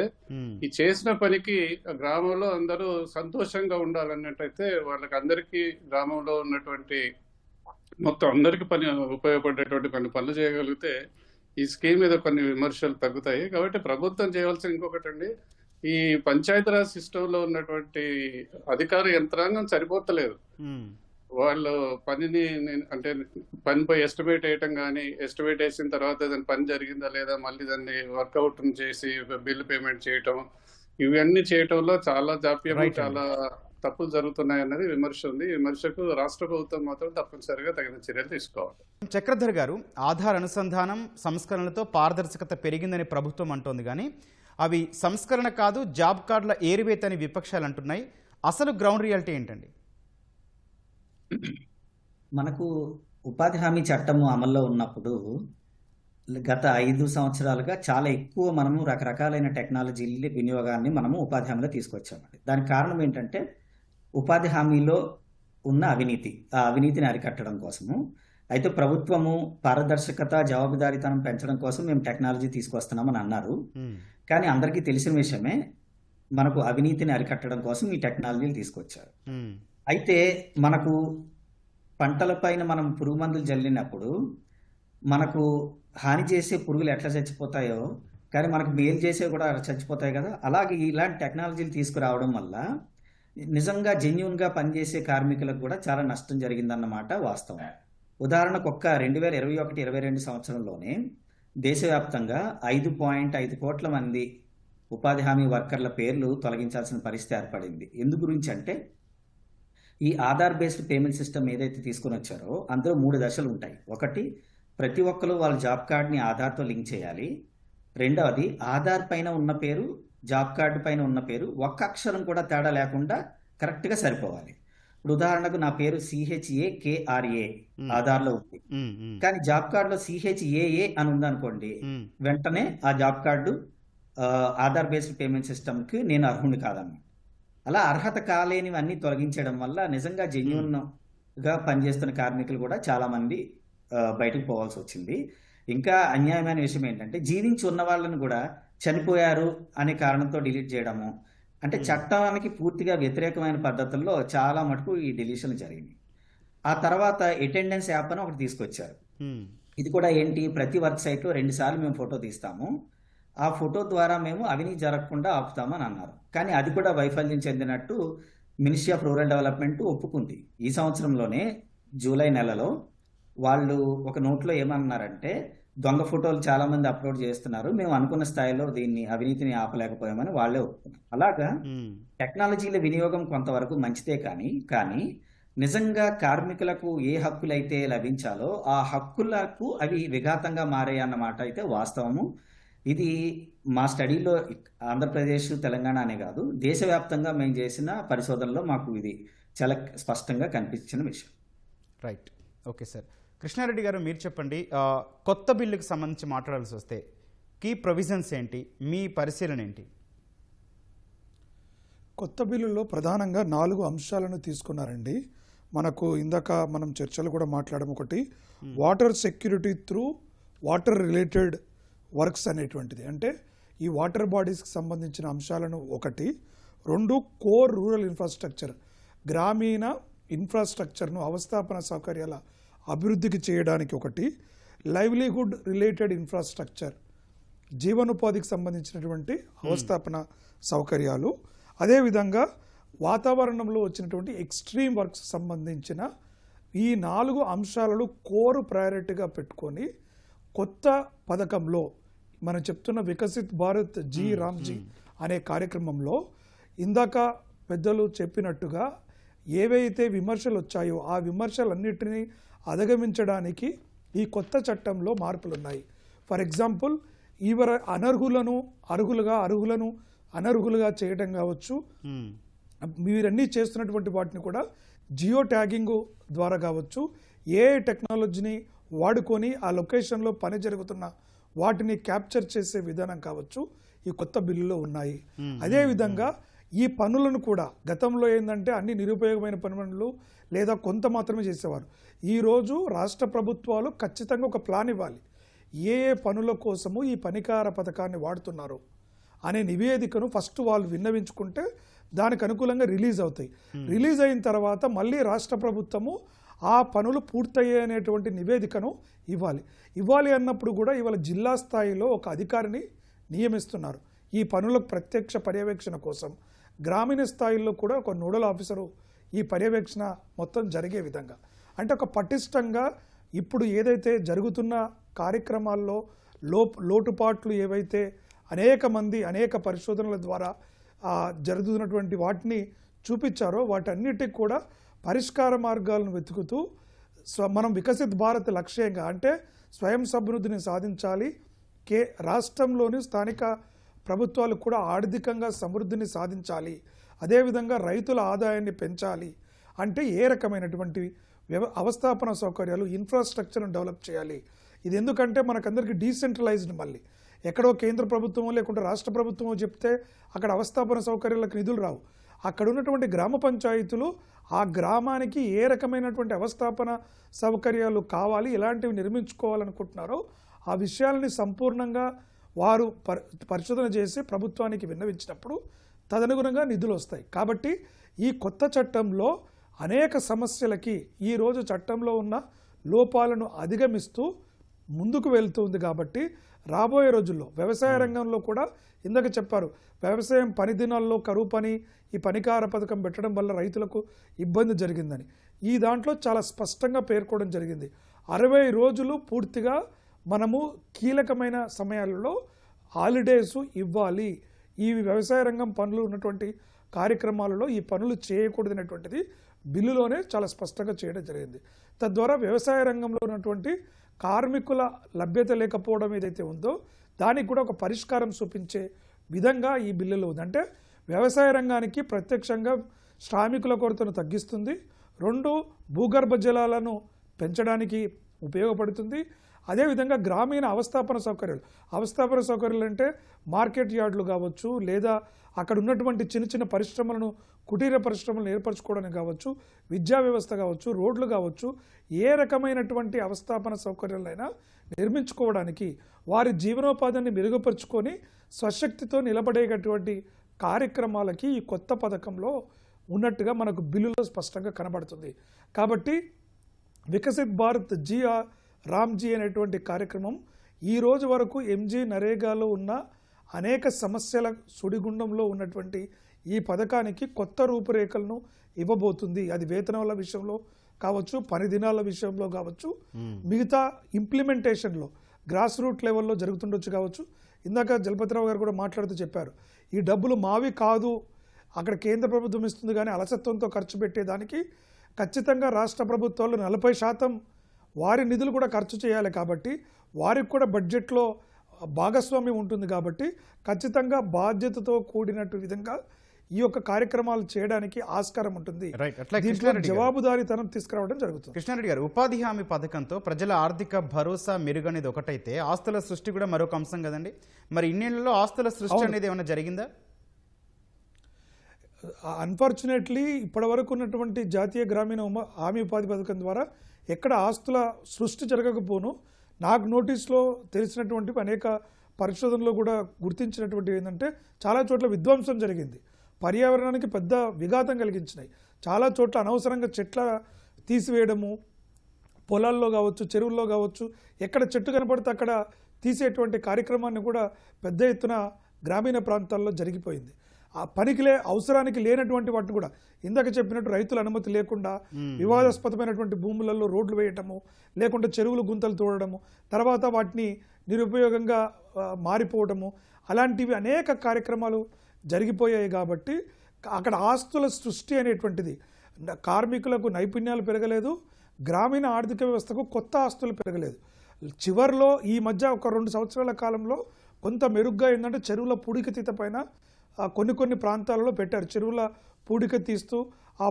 ఈ చేసిన పనికి గ్రామంలో అందరూ సంతోషంగా ఉండాలన్నట్టయితే వాళ్ళకి అందరికీ గ్రామంలో ఉన్నటువంటి మొత్తం అందరికి పని ఉపయోగపడేటువంటి కొన్ని పనులు చేయగలిగితే ఈ స్కీమ్ మీద కొన్ని విమర్శలు తగ్గుతాయి. కాబట్టి ప్రభుత్వం చేయవలసిన ఇంకొకటి అండి, ఈ పంచాయతీరాజ్ సిస్టంలో ఉన్నటువంటి అధికార యంత్రాంగం సరిపోతలేదు. వాళ్ళు పనిని అంటే పనిపై ఎస్టిమేట్ వేయటం కానీ, ఎస్టిమేట్ వేసిన తర్వాత దాని పని జరిగిందా లేదా మళ్ళీ దాన్ని వర్కౌట్ చేసి బిల్లు పేమెంట్ చేయటం, ఇవన్నీ చేయటంలో చాలా జాప్యం, చాలా తప్పులు జరుగుతున్నాయి అన్నది విమర్శ ఉంది. ఈ విమర్శకు రాష్ట్ర ప్రభుత్వం మాత్రం తప్పనిసరిగా తగిన చర్యలు తీసుకోవాలి. చక్రధర్ గారు, ఆధార్ అనుసంధానం సంస్కరణలతో పారదర్శకత పెరిగిందని ప్రభుత్వం అంటోంది, కానీ అవి సంస్కరణ కాదు, జాబ్ కార్డుల ఏరివేతని విపక్షాలు అంటున్నాయి. అసలు గ్రౌండ్ రియాలిటీ ఏంటండి? మనకు ఉపాధి హామీ చట్టము అమల్లో ఉన్నప్పుడు గత 5 సంవత్సరాలుగా చాలా ఎక్కువ మనము రకరకాలైన టెక్నాలజీ వినియోగాన్ని మనము ఉపాధి హామీలో తీసుకొచ్చామండి. దానికి కారణం ఏంటంటే ఉపాధి హామీలో ఉన్న అవినీతి, ఆ అవినీతిని అరికట్టడం కోసము. అయితే ప్రభుత్వము పారదర్శకత, జవాబుదారీతనం పెంచడం కోసం మేము టెక్నాలజీ తీసుకొస్తున్నామని అన్నారు. కానీ అందరికీ తెలిసిన విషయమే, మనకు అవినీతిని అరికట్టడం కోసం ఈ టెక్నాలజీలు తీసుకొచ్చారు. అయితే మనకు పంటలపైన మనం పురుగు మందులు జల్లినప్పుడు మనకు హాని చేసే పురుగులు ఎట్లా చచ్చిపోతాయో, కానీ మనకు మేలు చేసే కూడా చచ్చిపోతాయి కదా. అలాగే ఇలాంటి టెక్నాలజీలు తీసుకురావడం వల్ల నిజంగా జెన్యూన్గా పనిచేసే కార్మికులకు కూడా చాలా నష్టం జరిగిందన్నమాట వాస్తవం. ఉదాహరణకు 2021-22 సంవత్సరంలోనే దేశవ్యాప్తంగా 5.5 కోట్ల మంది ఉపాధి హామీ వర్కర్ల పేర్లు తొలగించాల్సిన పరిస్థితి ఏర్పడింది. ఎందు గురించి అంటే ఈ ఆధార్ బేస్డ్ పేమెంట్ సిస్టమ్ ఏదైతే తీసుకొని వచ్చారో అందులో 3 దశలు ఉంటాయి. ఒకటి, ప్రతి ఒక్కరు వాళ్ళ జాబ్ కార్డ్ని ఆధార్తో లింక్ చేయాలి. రెండవది, ఆధార్ పైన ఉన్న పేరు జాబ్ కార్డు పైన ఉన్న పేరు ఒక్క అక్షరం కూడా తేడా లేకుండా కరెక్ట్గా సరిపోవాలి. ఇప్పుడు ఉదాహరణకు నా పేరు CHAKRA ఆధార్లో ఉంది, కానీ జాబ్ కార్డులో CHAA అని ఉందనుకోండి, వెంటనే ఆ job card Aadhaar based payment సిస్టమ్కి నేను అర్హుని కాదన్నమాట. అలా అర్హత కాలేనివన్నీ తొలగించడం వల్ల నిజంగా జెన్యూన్గా పనిచేస్తున్న కార్మికులు కూడా చాలామంది బయటకు పోవాల్సి వచ్చింది. ఇంకా అన్యాయమైన విషయం ఏంటంటే జీవించి ఉన్న వాళ్ళని కూడా చనిపోయారు అనే కారణంతో డిలీట్ చేయడము, అంటే చట్టానికి పూర్తిగా వ్యతిరేకమైన పద్ధతుల్లో చాలా మటుకు ఈ డిలీషన్లు జరిగింది. ఆ తర్వాత అటెండెన్స్ యాప్ అని ఒకటి తీసుకొచ్చారు. ఇది కూడా ఏంటి, ప్రతి వర్క్ సైట్లో 2 సార్లు మేము ఫోటో తీస్తాము, ఆ ఫోటో ద్వారా మేము అవినీతి జరగకుండా ఆపుతాము అని అన్నారు. కానీ అది కూడా వైఫల్యం చెందినట్టు మినిస్ట్రీ ఆఫ్ రూరల్ డెవలప్మెంట్ ఒప్పుకుంది. ఈ సంవత్సరంలోనే జూలై నెలలో వాళ్ళు ఒక నోట్లో ఏమన్నారంటే, దొంగ ఫోటోలు చాలా మంది అప్లోడ్ చేస్తున్నారు, మేము అనుకున్న స్థాయిలో దీన్ని అవినీతిని ఆపలేకపోయామని వాళ్ళే ఒప్పుకున్నారు. అలాగా టెక్నాలజీల వినియోగం కొంతవరకు మంచిదే కానీ నిజంగా కార్మికులకు ఏ హక్కులైతే లభించాలో ఆ హక్కులకు అవి విఘాతంగా మారాయన్నమాట అయితే వాస్తవము. ఇది మా స్టడీలో ఆంధ్రప్రదేశ్, తెలంగాణ అనే కాదు, దేశవ్యాప్తంగా మేము చేసిన పరిశోధనలో మాకు ఇది చాలా స్పష్టంగా కనిపించిన విషయం. Right, okay sir. కృష్ణారెడ్డి గారు, మీరు చెప్పండి, కొత్త బిల్లుకి సంబంధించి మాట్లాడాల్సి వస్తే కీ ప్రొవిజన్స్ ఏంటి, మీ పరిశీలన ఏంటి? కొత్త బిల్లులో ప్రధానంగా 4 అంశాలను తీసుకున్నారండి. మనకు ఇందాక మనం చర్చలు కూడా మాట్లాడడం, ఒకటి water security through water related works అనేటువంటిది, అంటే ఈ వాటర్ బాడీస్కి సంబంధించిన అంశాలను ఒకటి. 2, కోర్ రూరల్ ఇన్ఫ్రాస్ట్రక్చర్, గ్రామీణ ఇన్ఫ్రాస్ట్రక్చర్ను అవస్థాపన సౌకర్యాల అభివృద్ధికి చేయడానికి ఒకటి. లైవ్లీహుడ్ రిలేటెడ్ ఇన్ఫ్రాస్ట్రక్చర్, జీవనోపాధికి సంబంధించినటువంటి అవస్థాపన సౌకర్యాలు. అదేవిధంగా వాతావరణంలో వచ్చినటువంటి ఎక్స్ట్రీమ్ వర్క్స్ సంబంధించిన ఈ 4 అంశాలను కోర్ ప్రయారిటీగా పెట్టుకొని కొత్త పథకంలో మనం చెప్తున్న వికసిత్ భారత్ రామ్జీ అనే కార్యక్రమంలో ఇందాక పెద్దలు చెప్పినట్టుగా ఏవైతే విమర్శలు వచ్చాయో ఆ విమర్శలన్నిటినీ అధిగమించడానికి ఈ కొత్త చట్టంలో మార్పులు ఉన్నాయి. ఫర్ ఎగ్జాంపుల్, అనర్హులను అనర్హులుగా చేయడం కావచ్చు, మీరన్నీ చేస్తున్నటువంటి వాటిని కూడా జియో ట్యాగింగ్ ద్వారా కావచ్చు, ఏ టెక్నాలజీని వాడుకొని ఆ లొకేషన్లో పని జరుగుతున్న వాటిని క్యాప్చర్ చేసే విధానం కావచ్చు ఈ కొత్త బిల్లులో ఉన్నాయి. అదేవిధంగా ఈ పనులను కూడా గతంలో ఏంటంటే అన్ని నిరుపయోగమైన పనులు లేదా కొంత మాత్రమే చేసేవారు. ఈరోజు రాష్ట్ర ప్రభుత్వాలు ఖచ్చితంగా ఒక ప్లాన్ ఇవ్వాలి, ఏ పనుల కోసము ఈ పనికార పథకాన్ని వాడుతున్నారు అనే నివేదికను ఫస్ట్ వాళ్ళు విన్నవించుకుంటే దానికి అనుకూలంగా రిలీజ్ అవుతాయి. రిలీజ్ అయిన తర్వాత మళ్ళీ రాష్ట్ర ప్రభుత్వము ఆ పనులు పూర్తయ్యేటువంటి నివేదికను ఇవ్వాలి అన్నప్పుడు కూడా ఇవాళ జిల్లా స్థాయిలో ఒక అధికారిని నియమిస్తున్నారు ఈ పనులకు ప్రత్యక్ష పర్యవేక్షణ కోసం. గ్రామీణ స్థాయిలో కూడా ఒక నోడల్ ఆఫీసరు ఈ పర్యవేక్షణ మొత్తం జరిగే విధంగా, అంటే ఒక పటిష్టంగా ఇప్పుడు ఏదైతే జరుగుతున్న కార్యక్రమాల్లో లోటుపాట్లు ఏవైతే అనేక పరిశోధనల ద్వారా జరుగుతున్నటువంటి వాటిని చూపించారో వాటన్నిటికి కూడా పరిష్కార మార్గాలను వెతుకుతూ మనం వికసిత్ భారత్ లక్ష్యంగా, అంటే స్వయం సమృద్ధిని సాధించాలి, రాష్ట్రంలోని స్థానిక ప్రభుత్వాలు కూడా ఆర్థికంగా సమృద్ధిని సాధించాలి, అదేవిధంగా రైతుల ఆదాయాన్ని పెంచాలి, అంటే ఏ రకమైనటువంటి అవస్థాపన సౌకర్యాలు ఇన్ఫ్రాస్ట్రక్చర్ను డెవలప్ చేయాలి. ఇది ఎందుకంటే మనకందరికీ డీసెంట్రలైజ్డ్, మళ్ళీ ఎక్కడో కేంద్ర ప్రభుత్వమో లేకుంటే రాష్ట్ర ప్రభుత్వమో చెప్తే అక్కడ అవస్థాపన సౌకర్యాలకు నిధులు రావు. అక్కడ ఉన్నటువంటి గ్రామ పంచాయతీలు ఆ గ్రామానికి ఏ రకమైనటువంటి అవస్థాపన సౌకర్యాలు కావాలి, ఎలాంటివి నిర్మించుకోవాలనుకుంటున్నారో ఆ విషయాలని సంపూర్ణంగా వారు పరిశోధన చేసి ప్రభుత్వానికి విన్నవించినప్పుడు తదనుగుణంగా నిధులు వస్తాయి. కాబట్టి ఈ కొత్త చట్టంలో అనేక సమస్యలకి ఈరోజు చట్టంలో ఉన్న లోపాలను అధిగమిస్తూ ముందుకు వెళ్తుంది. కాబట్టి రాబోయే రోజుల్లో వ్యవసాయ రంగంలో కూడా ఇందాక చెప్పారు, వ్యవసాయం పని దినాల్లో కరువు పని, ఈ పనికార పథకం పెట్టడం వల్ల రైతులకు ఇబ్బంది జరిగిందని ఈ దాంట్లో చాలా స్పష్టంగా పేర్కోవడం జరిగింది. 60 రోజులు పూర్తిగా మనము కీలకమైన సమయాలలో హాలిడేస్ ఇవ్వాలి, ఈ వ్యవసాయ రంగం పనులు ఉన్నటువంటి కార్యక్రమాలలో ఈ పనులు చేయకూడదనేటువంటిది బిల్లులోనే చాలా స్పష్టంగా చేయడం జరిగింది. తద్వారా వ్యవసాయ రంగంలో ఉన్నటువంటి కార్మికుల లభ్యత లేకపోవడం ఏదైతే ఉందో దానికి కూడా ఒక పరిష్కారం చూపించే విధంగా ఈ బిల్లులో ఉంది. అంటే వ్యవసాయ రంగానికి ప్రత్యక్షంగా శ్రామికుల కొరతను తగ్గిస్తుంది, 2 భూగర్భ జలాలను పెంచడానికి ఉపయోగపడుతుంది. అదేవిధంగా గ్రామీణ అవస్థాపన సౌకర్యాలు అంటే మార్కెట్ యార్డులు కావచ్చు, లేదా అక్కడ ఉన్నటువంటి చిన్న చిన్న పరిశ్రమలను, కుటీర పరిశ్రమలను ఏర్పరచుకోవడానికి కావచ్చు, విద్యా వ్యవస్థ కావచ్చు, రోడ్లు కావచ్చు, ఏ రకమైనటువంటి అవస్థాపన సౌకర్యాలైనా నిర్మించుకోవడానికి, వారి జీవనోపాధిని మెరుగుపరుచుకొని స్వశక్తితో నిలబడేటటువంటి కార్యక్రమాలకి ఈ కొత్త పథకంలో ఉన్నట్టుగా మనకు బిల్లులో స్పష్టంగా కనబడుతుంది. కాబట్టి వికసిత్ భారత్ రామ్జీ అనేటువంటి కార్యక్రమం ఈ రోజు వరకు ఎంజీ నరేగాలో ఉన్న అనేక సమస్యల సుడిగుండంలో ఉన్నటువంటి ఈ పథకానికి కొత్త రూపురేఖలను ఇవ్వబోతుంది. అది వేతనాల విషయంలో కావచ్చు, పని దినాల విషయంలో కావచ్చు, మిగతా ఇంప్లిమెంటేషన్లో గ్రాస్ రూట్ లెవెల్లో జరుగుతుండొచ్చు కావచ్చు. ఇందాక జలపతిరావు గారు కూడా మాట్లాడుతూ చెప్పారు, ఈ డబ్బులు మావి కాదు, అక్కడ కేంద్ర ప్రభుత్వం ఇస్తుంది, కానీ అలసత్వంతో ఖర్చు పెట్టేదానికి ఖచ్చితంగా రాష్ట్ర ప్రభుత్వాలు 40% వారి నిధులు కూడా ఖర్చు చేయాలి. కాబట్టి వారికి కూడా బడ్జెట్లో భాగస్వామ్యం ఉంటుంది. కాబట్టి ఖచ్చితంగా బాధ్యతతో కూడినట్టు విధంగా ఈ యొక్క కార్యక్రమాలు చేయడానికి ఆస్కారం ఉంటుంది. దీంట్లో జవాబుదారీతనం తీసుకురావడం జరుగుతుంది. కృష్ణారెడ్డి గారు, ఉపాధి హామీ పథకంతో ప్రజల ఆర్థిక భరోసా మెరుగనేది ఒకటైతే ఆస్తుల సృష్టి కూడా మరొక అంశం కదండి. మరి ఇన్నేళ్లలో ఆస్తుల సృష్టి అనేది ఏమైనా జరిగిందా? అన్ఫార్చునేట్లీ ఇప్పటి వరకు ఉన్నటువంటి జాతీయ గ్రామీణ హామీ ఉపాధి పథకం ద్వారా ఎక్కడ ఆస్తుల సృష్టి జరగకపోను, నాకు నోటీస్లో తెలిసినటువంటి అనేక పరిశోధనలో కూడా గుర్తించినటువంటి ఏంటంటే చాలా చోట్ల విధ్వంసం జరిగింది, పర్యావరణానికి పెద్ద విఘాతం కలిగించినాయి. చాలా చోట్ల అనవసరంగా చెట్ల తీసివేయడము, పొలాల్లో కావచ్చు, చెరువుల్లో కావచ్చు, ఎక్కడ చెట్టు కనపడితే అక్కడ తీసేటువంటి కార్యక్రమాన్ని కూడా పెద్ద ఎత్తున గ్రామీణ ప్రాంతాల్లో జరిగిపోయింది. ఆ అవసరానికి లేనటువంటి వాటిని కూడా ఇందాక చెప్పినట్టు రైతుల అనుమతి లేకుండా వివాదాస్పదమైనటువంటి భూములలో రోడ్లు వేయటము, లేకుంటే చెరువులు గుంతలు తోడటము, తర్వాత వాటిని నిరుపయోగంగా మారిపోవటము, అలాంటివి అనేక కార్యక్రమాలు జరిగిపోయాయి. కాబట్టి అక్కడ ఆస్తుల సృష్టి అనేటువంటిది, కార్మికులకు నైపుణ్యాలు పెరగలేదు, గ్రామీణ ఆర్థిక వ్యవస్థకు కొత్త ఆస్తులు పెరగలేదు. చివరిలో ఈ మధ్య ఒక 2 సంవత్సరాల కాలంలో కొంత మెరుగ్గా ఏంటంటే చెరువుల పూడికతీత పైన కొన్ని ప్రాంతాలలో పెట్టారు. చెరువుల పూడిక తీస్తూ ఆ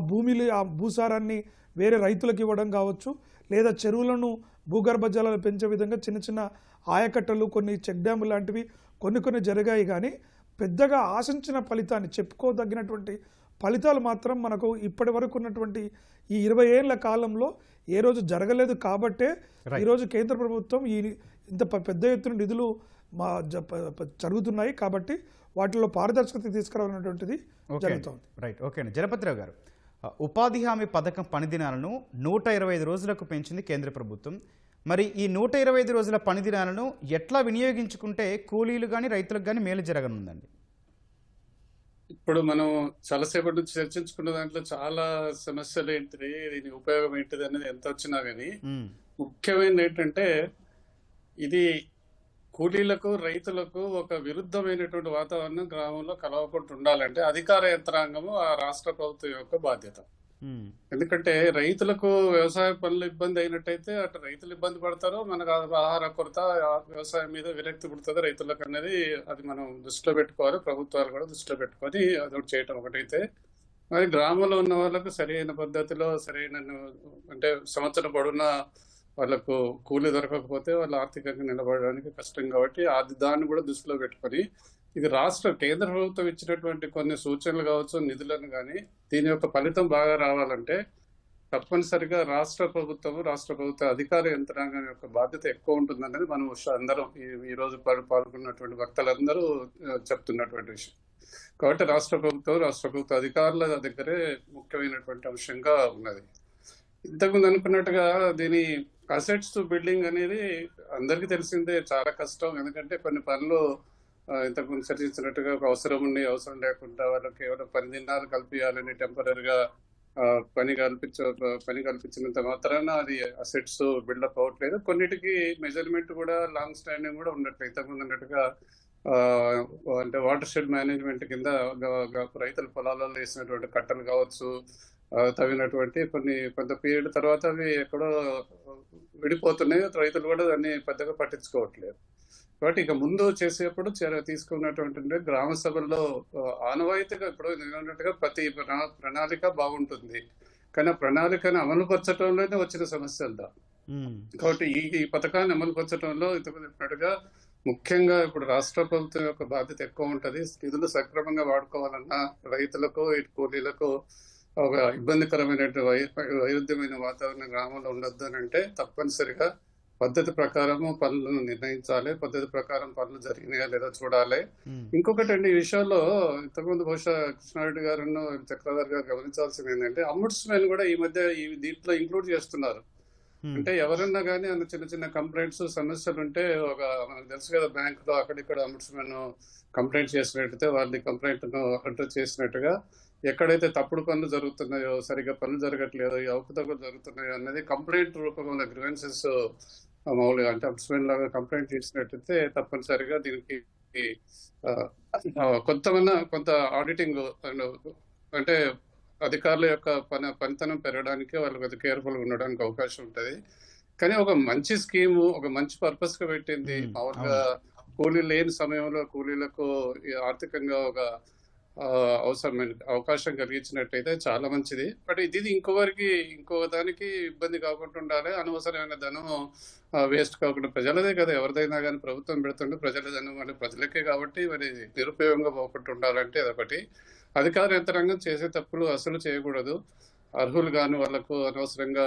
భూసారాన్ని వేరే రైతులకు ఇవ్వడం కావచ్చు, లేదా చెరువులను భూగర్భ జలాలు పెంచే విధంగా చిన్న చిన్న ఆయకట్టలు, కొన్ని చెక్ డ్యాములు లాంటివి కొన్ని జరిగాయి. కానీ పెద్దగా ఆశించిన ఫలితాన్ని, చెప్పుకోదగినటువంటి ఫలితాలు మాత్రం మనకు ఇప్పటి వరకు ఉన్నటువంటి ఈ 20 ఏళ్ల కాలంలో ఏ రోజు జరగలేదు. కాబట్టే ఈరోజు కేంద్ర ప్రభుత్వం ఇంత పెద్ద ఎత్తున నిధులు జరుగుతున్నాయి. కాబట్టి వాటిలో పారదర్శకత తీసుకురావాలన్నటువంటిది జరుగుతుంది. రైట్, ఓకే అండి. జలపతిరావు గారు, ఉపాధి హామీ పథకం పని దినాలను 125 రోజులకు పెంచింది కేంద్ర ప్రభుత్వం. మరి ఈ 125 రోజుల పని దినాలను ఎట్లా వినియోగించుకుంటే కూలీలు కానీ రైతులకు కానీ మేలు జరగనుందండి? ఇప్పుడు మనం చాలాసేపటి నుంచి చర్చించుకున్న దాంట్లో చాలా సమస్యలు ఏంటిది, దీని ఉపయోగం ఏంటిది అనేది ఎంత వచ్చినా కానీ ముఖ్యమైనది ఏంటంటే ఇది కూలీలకు, రైతులకు ఒక విరుద్ధమైనటువంటి వాతావరణం గ్రామంలో కలవకుండా ఉండాలంటే అధికార యంత్రాంగము ఆ రాష్ట్ర ప్రభుత్వం యొక్క బాధ్యత. ఎందుకంటే రైతులకు వ్యవసాయ పనులు ఇబ్బంది అయినట్టయితే అటు రైతులు ఇబ్బంది పడతారు, మనకు ఆహార కొరత, వ్యవసాయం మీద విరక్తి పుడుతుంది రైతులకు అనేది అది మనం దృష్టిలో పెట్టుకోవాలి. ప్రభుత్వాలు కూడా దృష్టిలో పెట్టుకొని అదొకటి చేయటం ఒకటైతే, మరి గ్రామంలో ఉన్న వాళ్ళకు సరైన పద్ధతిలో అంటే సంవత్సరం పొడవునా వాళ్ళకు కూలీ దొరకకపోతే వాళ్ళు ఆర్థికంగా నిలబడడానికి కష్టం. కాబట్టి దాన్ని కూడా దృష్టిలో పెట్టుకొని ఇది కేంద్ర ప్రభుత్వం ఇచ్చినటువంటి కొన్ని సూచనలు కావచ్చు, నిధులను కానీ దీని యొక్క ఫలితం బాగా రావాలంటే తప్పనిసరిగా రాష్ట్ర ప్రభుత్వ అధికార యంత్రాంగం యొక్క బాధ్యత ఎక్కువ ఉంటుందనేది మనం అందరం ఈ రోజు పాల్గొన్నటువంటి వక్తలందరూ చెప్తున్నటువంటి విషయం. కాబట్టి రాష్ట్ర ప్రభుత్వ అధికారుల దగ్గరే ముఖ్యమైనటువంటి అంశంగా ఉన్నది. ఇంతకుముందు అనుకున్నట్టుగా దీని అసెట్స్ బిల్డింగ్ అనేది అందరికీ తెలిసిందే, చాలా కష్టం. ఎందుకంటే కొన్ని పనులు ఇంతకుముందు చర్చించినట్టుగా ఒక అవసరం ఉండి అవసరం లేకుండా వాళ్ళకి కేవలం 10 దినాలు కల్పించాలని టెంపరీగా పని కల్పించినంత మాత్రాన అది అసెట్స్ బిల్డప్ అవ్వట్లేదు. కొన్నిటికి మెజర్మెంట్ కూడా లాంగ్ స్టాండింగ్ కూడా ఉండట్లేదు. ఇంతకుముందు ఉన్నట్టుగా అంటే వాటర్ షెడ్ మేనేజ్మెంట్ కింద రైతుల పొలాలలో వేసినటువంటి కట్టలు కావచ్చు, తవ్వినటువంటి కొంత పీరియడ్ తర్వాత అవి ఎక్కడో విడిపోతున్నాయి. రైతులు కూడా దాన్ని పెద్దగా పట్టించుకోవట్లేదు. కాబట్టి ఇక ముందు చేసేప్పుడు తీసుకున్నటువంటి గ్రామ సభల్లో ఆనవాయితీగా ఇప్పుడు ఉన్నట్టుగా ప్రతి ప్రణాళిక బాగుంటుంది, కానీ ఆ ప్రణాళికను అమలుపరచడంలోనే వచ్చిన సమస్యలు. కాబట్టి ఈ పథకాన్ని అమలుపరచడంలో చెప్పినట్టుగా ముఖ్యంగా ఇప్పుడు రాష్ట్ర ప్రభుత్వం యొక్క బాధ్యత ఎక్కువ ఉంటుంది. నిధులు సక్రమంగా వాడుకోవాలన్నా రైతులకు ఇటు కూలీలకు ఒక ఇబ్బందికరమైనటువంటి వైరుధ్యమైన వాతావరణం గ్రామంలో ఉండొద్దు అని అంటే తప్పనిసరిగా పద్ధతి ప్రకారము పనులను నిర్ణయించాలి. పద్ధతి ప్రకారం పనులు జరిగినాయా లేదా చూడాలి. ఇంకొకటి అండి, ఈ విషయంలో ఇంతకుముందు బహుశా కృష్ణారెడ్డి గారు చక్రధర్ గారు గమనించాల్సింది ఏంటంటే అంబుడ్స్మెన్ కూడా ఈ మధ్య దీంట్లో ఇంక్లూడ్ చేస్తున్నారు. అంటే ఎవరన్నా కానీ అన్న చిన్న చిన్న కంప్లైంట్స్ సమస్యలు ఉంటే మనకు తెలుసు కదా, బ్యాంకులో అక్కడిక్కడ అంబుడ్స్మెన్ కంప్లైంట్ చేసినట్టయితే వాళ్ళ కంప్లైంట్ ను అడ్రస్ చేసినట్టుగా ఎక్కడైతే తప్పుడు పనులు జరుగుతున్నాయో, సరిగ్గా పనులు జరగట్లేదో, అవకతవకలు జరుగుతున్నాయో అన్నది కంప్లైంట్ రూపంలో గ్రీవెన్సెస్ మామూలుగా అంటే అంబుడ్స్మెన్ లాగా కంప్లైంట్ చేసినట్టయితే తప్పనిసరిగా దీనికి కొంత ఆడిటింగ్ అంటే అధికారుల యొక్క పనితనం పెరగడానికి వాళ్ళు కొద్దిగా కేర్ఫుల్గా ఉండడానికి అవకాశం ఉంటుంది. కానీ ఒక మంచి స్కీము, ఒక మంచి పర్పస్ గా పెట్టింది. మామూలుగా కూలీలు లేని సమయంలో కూలీలకు ఆర్థికంగా ఒక అవకాశం కలిగించినట్టయితే చాలా మంచిది. బట్ ఇది ఇంకో దానికి ఇబ్బంది కాకుండా ఉండాలి. అనవసరమైన ధనం వేస్ట్ కాకుండా, ప్రజలదే కదా, ఎవరిదైనా కానీ ప్రభుత్వం పెడుతుంటే ప్రజల ధనం మరి ప్రజలకే కాబట్టి మరి నిరుపయోగంగా పోకుండా ఉండాలంటే అదొకటి. అధికార యంత్రాంగం చేసే తప్పులు అసలు చేయకూడదు. అర్హులు కాని వాళ్లకు అనవసరంగా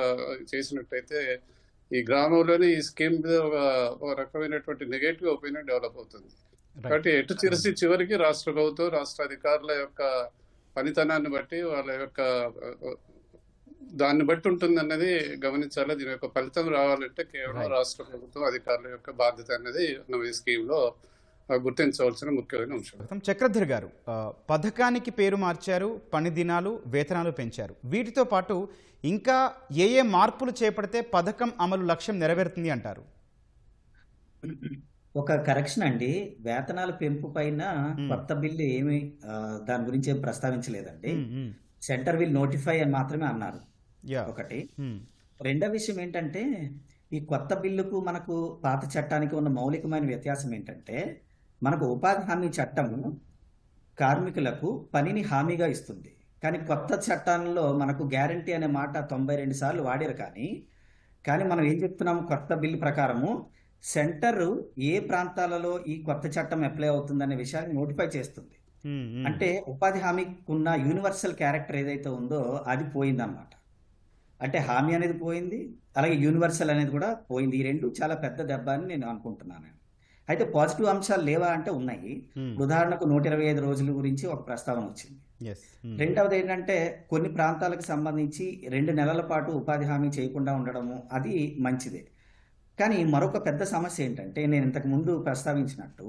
చేసినట్టయితే ఈ గ్రామంలోనే ఈ స్కీమ్ మీద ఒక రకమైనటువంటి నెగటివ్ ఒపీనియన్ డెవలప్ అవుతుంది. కాబట్టి చివరికి రాష్ట్ర ప్రభుత్వం, రాష్ట్ర అధికారుల యొక్క పనితనాన్ని బట్టి వాళ్ళ యొక్క దాన్ని బట్టి ఉంటుంది అన్నది గమనించాలి. దీని యొక్క ఫలితం రావాలంటే కేవలం రాష్ట్ర ప్రభుత్వం అధికారుల యొక్క బాధ్యత అనేది మనం ఈ స్కీమ్ లో గుర్తించవలసిన ముఖ్యమైన అంశం. చక్రధర్ గారు, పథకానికి పేరు మార్చారు, పని దినాలు, వేతనాలు పెంచారు. వీటితో పాటు ఇంకా ఏ మార్పులు చేపడితే పథకం అమలు లక్ష్యం నెరవేరుతుంది అంటారు? ఒక కరెక్షన్ అండి, వేతనాల పెంపు పైన కొత్త బిల్లు ఏమి దాని గురించి ఏం ప్రస్తావించలేదండి. సెంటర్ విల్ నోటిఫై అని మాత్రమే అన్నారు. ఒకటి. రెండో విషయం ఏంటంటే, ఈ కొత్త బిల్లుకు మనకు పాత చట్టానికి ఉన్న మౌలికమైన వ్యత్యాసం ఏంటంటే, మనకు ఉపాధి హామీ చట్టము కార్మికులకు పనిని హామీగా ఇస్తుంది. కానీ కొత్త చట్టంలో మనకు గ్యారంటీ అనే మాట 92 సార్లు వాడారు. కానీ మనం ఏం చెప్తున్నాము, కొత్త బిల్లు ప్రకారము సెంటర్ ఏ ప్రాంతాలలో ఈ కొత్త చట్టం అప్లై అవుతుందనే విషయాన్ని నోటిఫై చేస్తుంది. అంటే ఉపాధి హామీకి ఉన్న యూనివర్సల్ క్యారెక్టర్ ఏదైతే ఉందో అది పోయిందన్నమాట. అంటే హామీ అనేది పోయింది, అలాగే యూనివర్సల్ అనేది కూడా పోయింది. ఈ రెండు చాలా పెద్ద దెబ్బ అని నేను అనుకుంటున్నాను. అయితే పాజిటివ్ అంశాలు లేవా అంటే ఉన్నాయి. ఉదాహరణకు 125 రోజుల గురించి ఒక ప్రస్తావన వచ్చింది. రెండవది ఏంటంటే, కొన్ని ప్రాంతాలకు సంబంధించి 2 నెలల పాటు ఉపాధి హామీ చేయకుండా ఉండడము అది మంచిదే. కానీ మరొక పెద్ద సమస్య ఏంటంటే, నేను ఇంతకు ముందు ప్రస్తావించినట్టు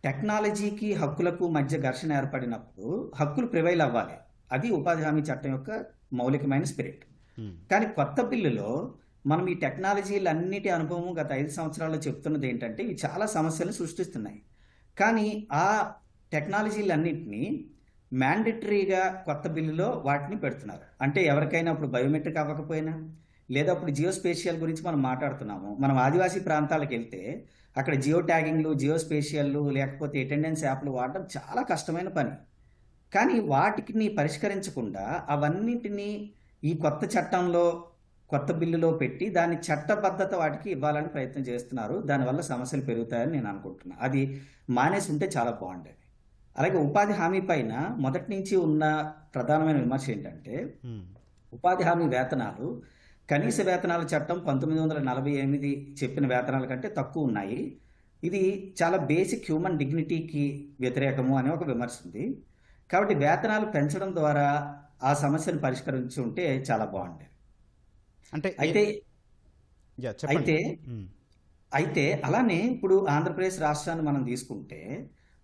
టెక్నాలజీకి హక్కులకు మధ్య ఘర్షణ ఏర్పడినప్పుడు హక్కులు ప్రివైల్ అవ్వాలి. అది ఉపాధి హామీ చట్టం యొక్క మౌలికమైన స్పిరిట్. కానీ కొత్త బిల్లులో మనం ఈ టెక్నాలజీలన్నిటి అనుభవం గత 5 సంవత్సరాల్లో చెప్తున్నది ఏంటంటే, ఇవి చాలా సమస్యలను సృష్టిస్తున్నాయి. కానీ ఆ టెక్నాలజీలన్నింటినీ మ్యాండేటరీగా కొత్త బిల్లులో వాటిని పెడుతున్నారు. అంటే ఎవరికైనా ఇప్పుడు బయోమెట్రిక్ అవ్వకపోయినా, లేదా ఇప్పుడు జియోస్పేషియల్ గురించి మనం మాట్లాడుతున్నాము. మనం ఆదివాసీ ప్రాంతాలకు వెళ్తే అక్కడ జియో ట్యాగింగ్లు, జియోస్పేషియల్లు, లేకపోతే అటెండెన్స్ యాప్లు వాడడం చాలా కష్టమైన పని. కానీ వాటిని పరిష్కరించకుండా అవన్నిటినీ ఈ కొత్త చట్టంలో, కొత్త బిల్లులో పెట్టి దాని చట్టబద్ధత వాటికి ఇవ్వాలని ప్రయత్నం చేస్తున్నారు. దానివల్ల సమస్యలు పెరుగుతాయని నేను అనుకుంటున్నాను. అది మానేసి ఉంటే చాలా బాగుండేది. అలాగే ఉపాధి హామీ పైన మొదటి నుంచి ఉన్న ప్రధానమైన విమర్శ ఏంటంటే, ఉపాధి హామీ వేతనాలు కనీస వేతనాల చట్టం 1948 చెప్పిన వేతనాల కంటే తక్కువ ఉన్నాయి. ఇది చాలా బేసిక్ హ్యూమన్ డిగ్నిటీకి వ్యతిరేకము అనే ఒక విమర్శ ఉంది. కాబట్టి వేతనాలు పెంచడం ద్వారా ఆ సమస్యను పరిష్కరించి ఉంటే చాలా బాగుండేది. అంటే అయితే చెప్పండి. అయితే అయితే అలానే ఇప్పుడు ఆంధ్రప్రదేశ్ రాష్ట్రాన్ని మనం తీసుకుంటే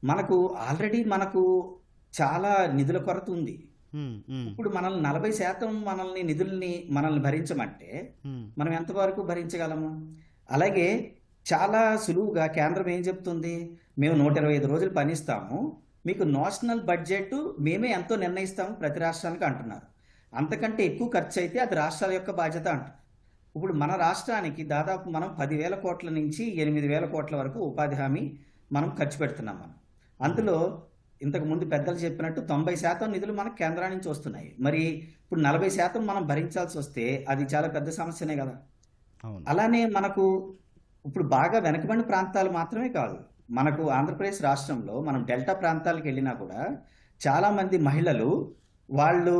మనకు ఆల్రెడీ మనకు చాలా నిధుల కొరత ఉంది. ఇప్పుడు మనల్ని 40% మనల్ని భరించమంటే మనం ఎంతవరకు భరించగలము? అలాగే చాలా సులువుగా కేంద్రం ఏం చెప్తుంది, మేము 125 రోజులు పనిస్తాము, మీకు నేషనల్ బడ్జెట్ మేమే ఎంతో నిర్ణయిస్తాము ప్రతి రాష్ట్రానికి అంటున్నారు. అంతకంటే ఎక్కువ ఖర్చు అయితే అది రాష్ట్రాల యొక్క బాధ్యత అంటారు. ఇప్పుడు మన రాష్ట్రానికి దాదాపు మనం 10,000 కోట్ల నుంచి 8,000 కోట్ల వరకు ఉపాధి హామీ మనం ఖర్చు పెడుతున్నాం. మనం అందులో ఇంతకు ముందు పెద్దలు చెప్పినట్టు 90% నిధులు మనకు కేంద్రం నుంచి వస్తున్నాయి. మరి ఇప్పుడు 40% మనం భరించాల్సి వస్తే అది చాలా పెద్ద సమస్యనే కదా. అవును. అలానే మనకు ఇప్పుడు బాగా వెనకబడిన ప్రాంతాలు మాత్రమే కాదు, మనకు ఆంధ్రప్రదేశ్ రాష్ట్రంలో మనం డెల్టా ప్రాంతాలకు వెళ్ళినా కూడా చాలా మంది మహిళలు వాళ్ళు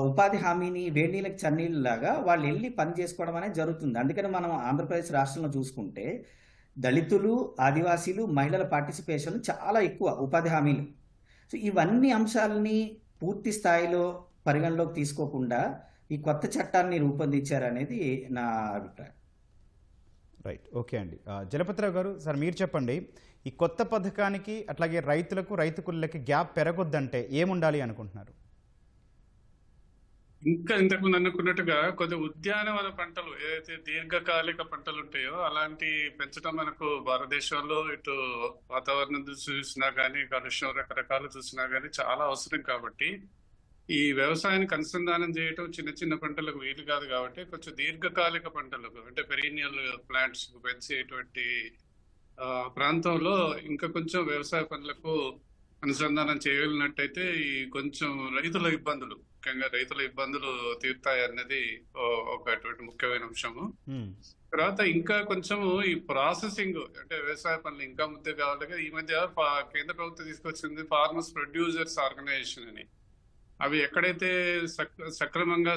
ఉపాధి హామీని వేడినీళ్ళకి చన్నీళ్ళలాగా వాళ్ళు వెళ్ళి పని చేసుకోవడం అనేది జరుగుతుంది. అందుకని మనం ఆంధ్రప్రదేశ్ రాష్ట్రంలో చూసుకుంటే దళితులు, ఆదివాసీలు, మహిళల పార్టిసిపేషన్ చాలా ఎక్కువ ఉపాధి హామీలు. సో ఇవన్నీ అంశాలని పూర్తి స్థాయిలో పరిగణలోకి తీసుకోకుండా ఈ కొత్త చట్టాన్ని రూపొందించారనేది నా అభిప్రాయం. రైట్, ఓకే అండి. జలపతిరావు గారు, సార్ మీరు చెప్పండి, ఈ కొత్త పథకానికి అట్లాగే రైతులకు, రైతు కూలీలకి గ్యాప్ పెరగొద్దంటే ఏముండాలి అనుకుంటున్నారు? ఇంకా ఇంతకుముందు అనుకున్నట్టుగా కొద్ది ఉద్యానవన పంటలు ఏదైతే దీర్ఘకాలిక పంటలు ఉంటాయో అలాంటి పెంచడం మనకు భారతదేశంలో ఇటు వాతావరణం చూసినా కానీ, కాలుష్యం రకరకాలు చూసినా కానీ చాలా అవసరం. కాబట్టి ఈ వ్యవసాయానికి అనుసంధానం చేయటం చిన్న చిన్న పంటలకు వీలు కాదు. కాబట్టి కొంచెం దీర్ఘకాలిక పంటలకు అంటే పెరీనియల్ ప్లాంట్స్ పెంచేటువంటి ప్రాంతంలో ఇంకా కొంచెం వ్యవసాయ పనులకు అనుసంధానం చేయగలిగినట్టయితే ఈ కొంచెం రైతుల ఇబ్బందులు, ముఖ్యంగా రైతుల ఇబ్బందులు తీరుతాయి అన్నది ఒకటువంటి ముఖ్యమైన అంశము. తర్వాత ఇంకా కొంచెము ఈ ప్రాసెసింగ్ అంటే వ్యవసాయ పనులు ఇంకా ముద్ద కావాలి. ఈ మధ్య కేంద్ర ప్రభుత్వం తీసుకొచ్చింది ఫార్మర్స్ ప్రొడ్యూసర్స్ ఆర్గనైజేషన్ అని. అవి ఎక్కడైతే సక్రమంగా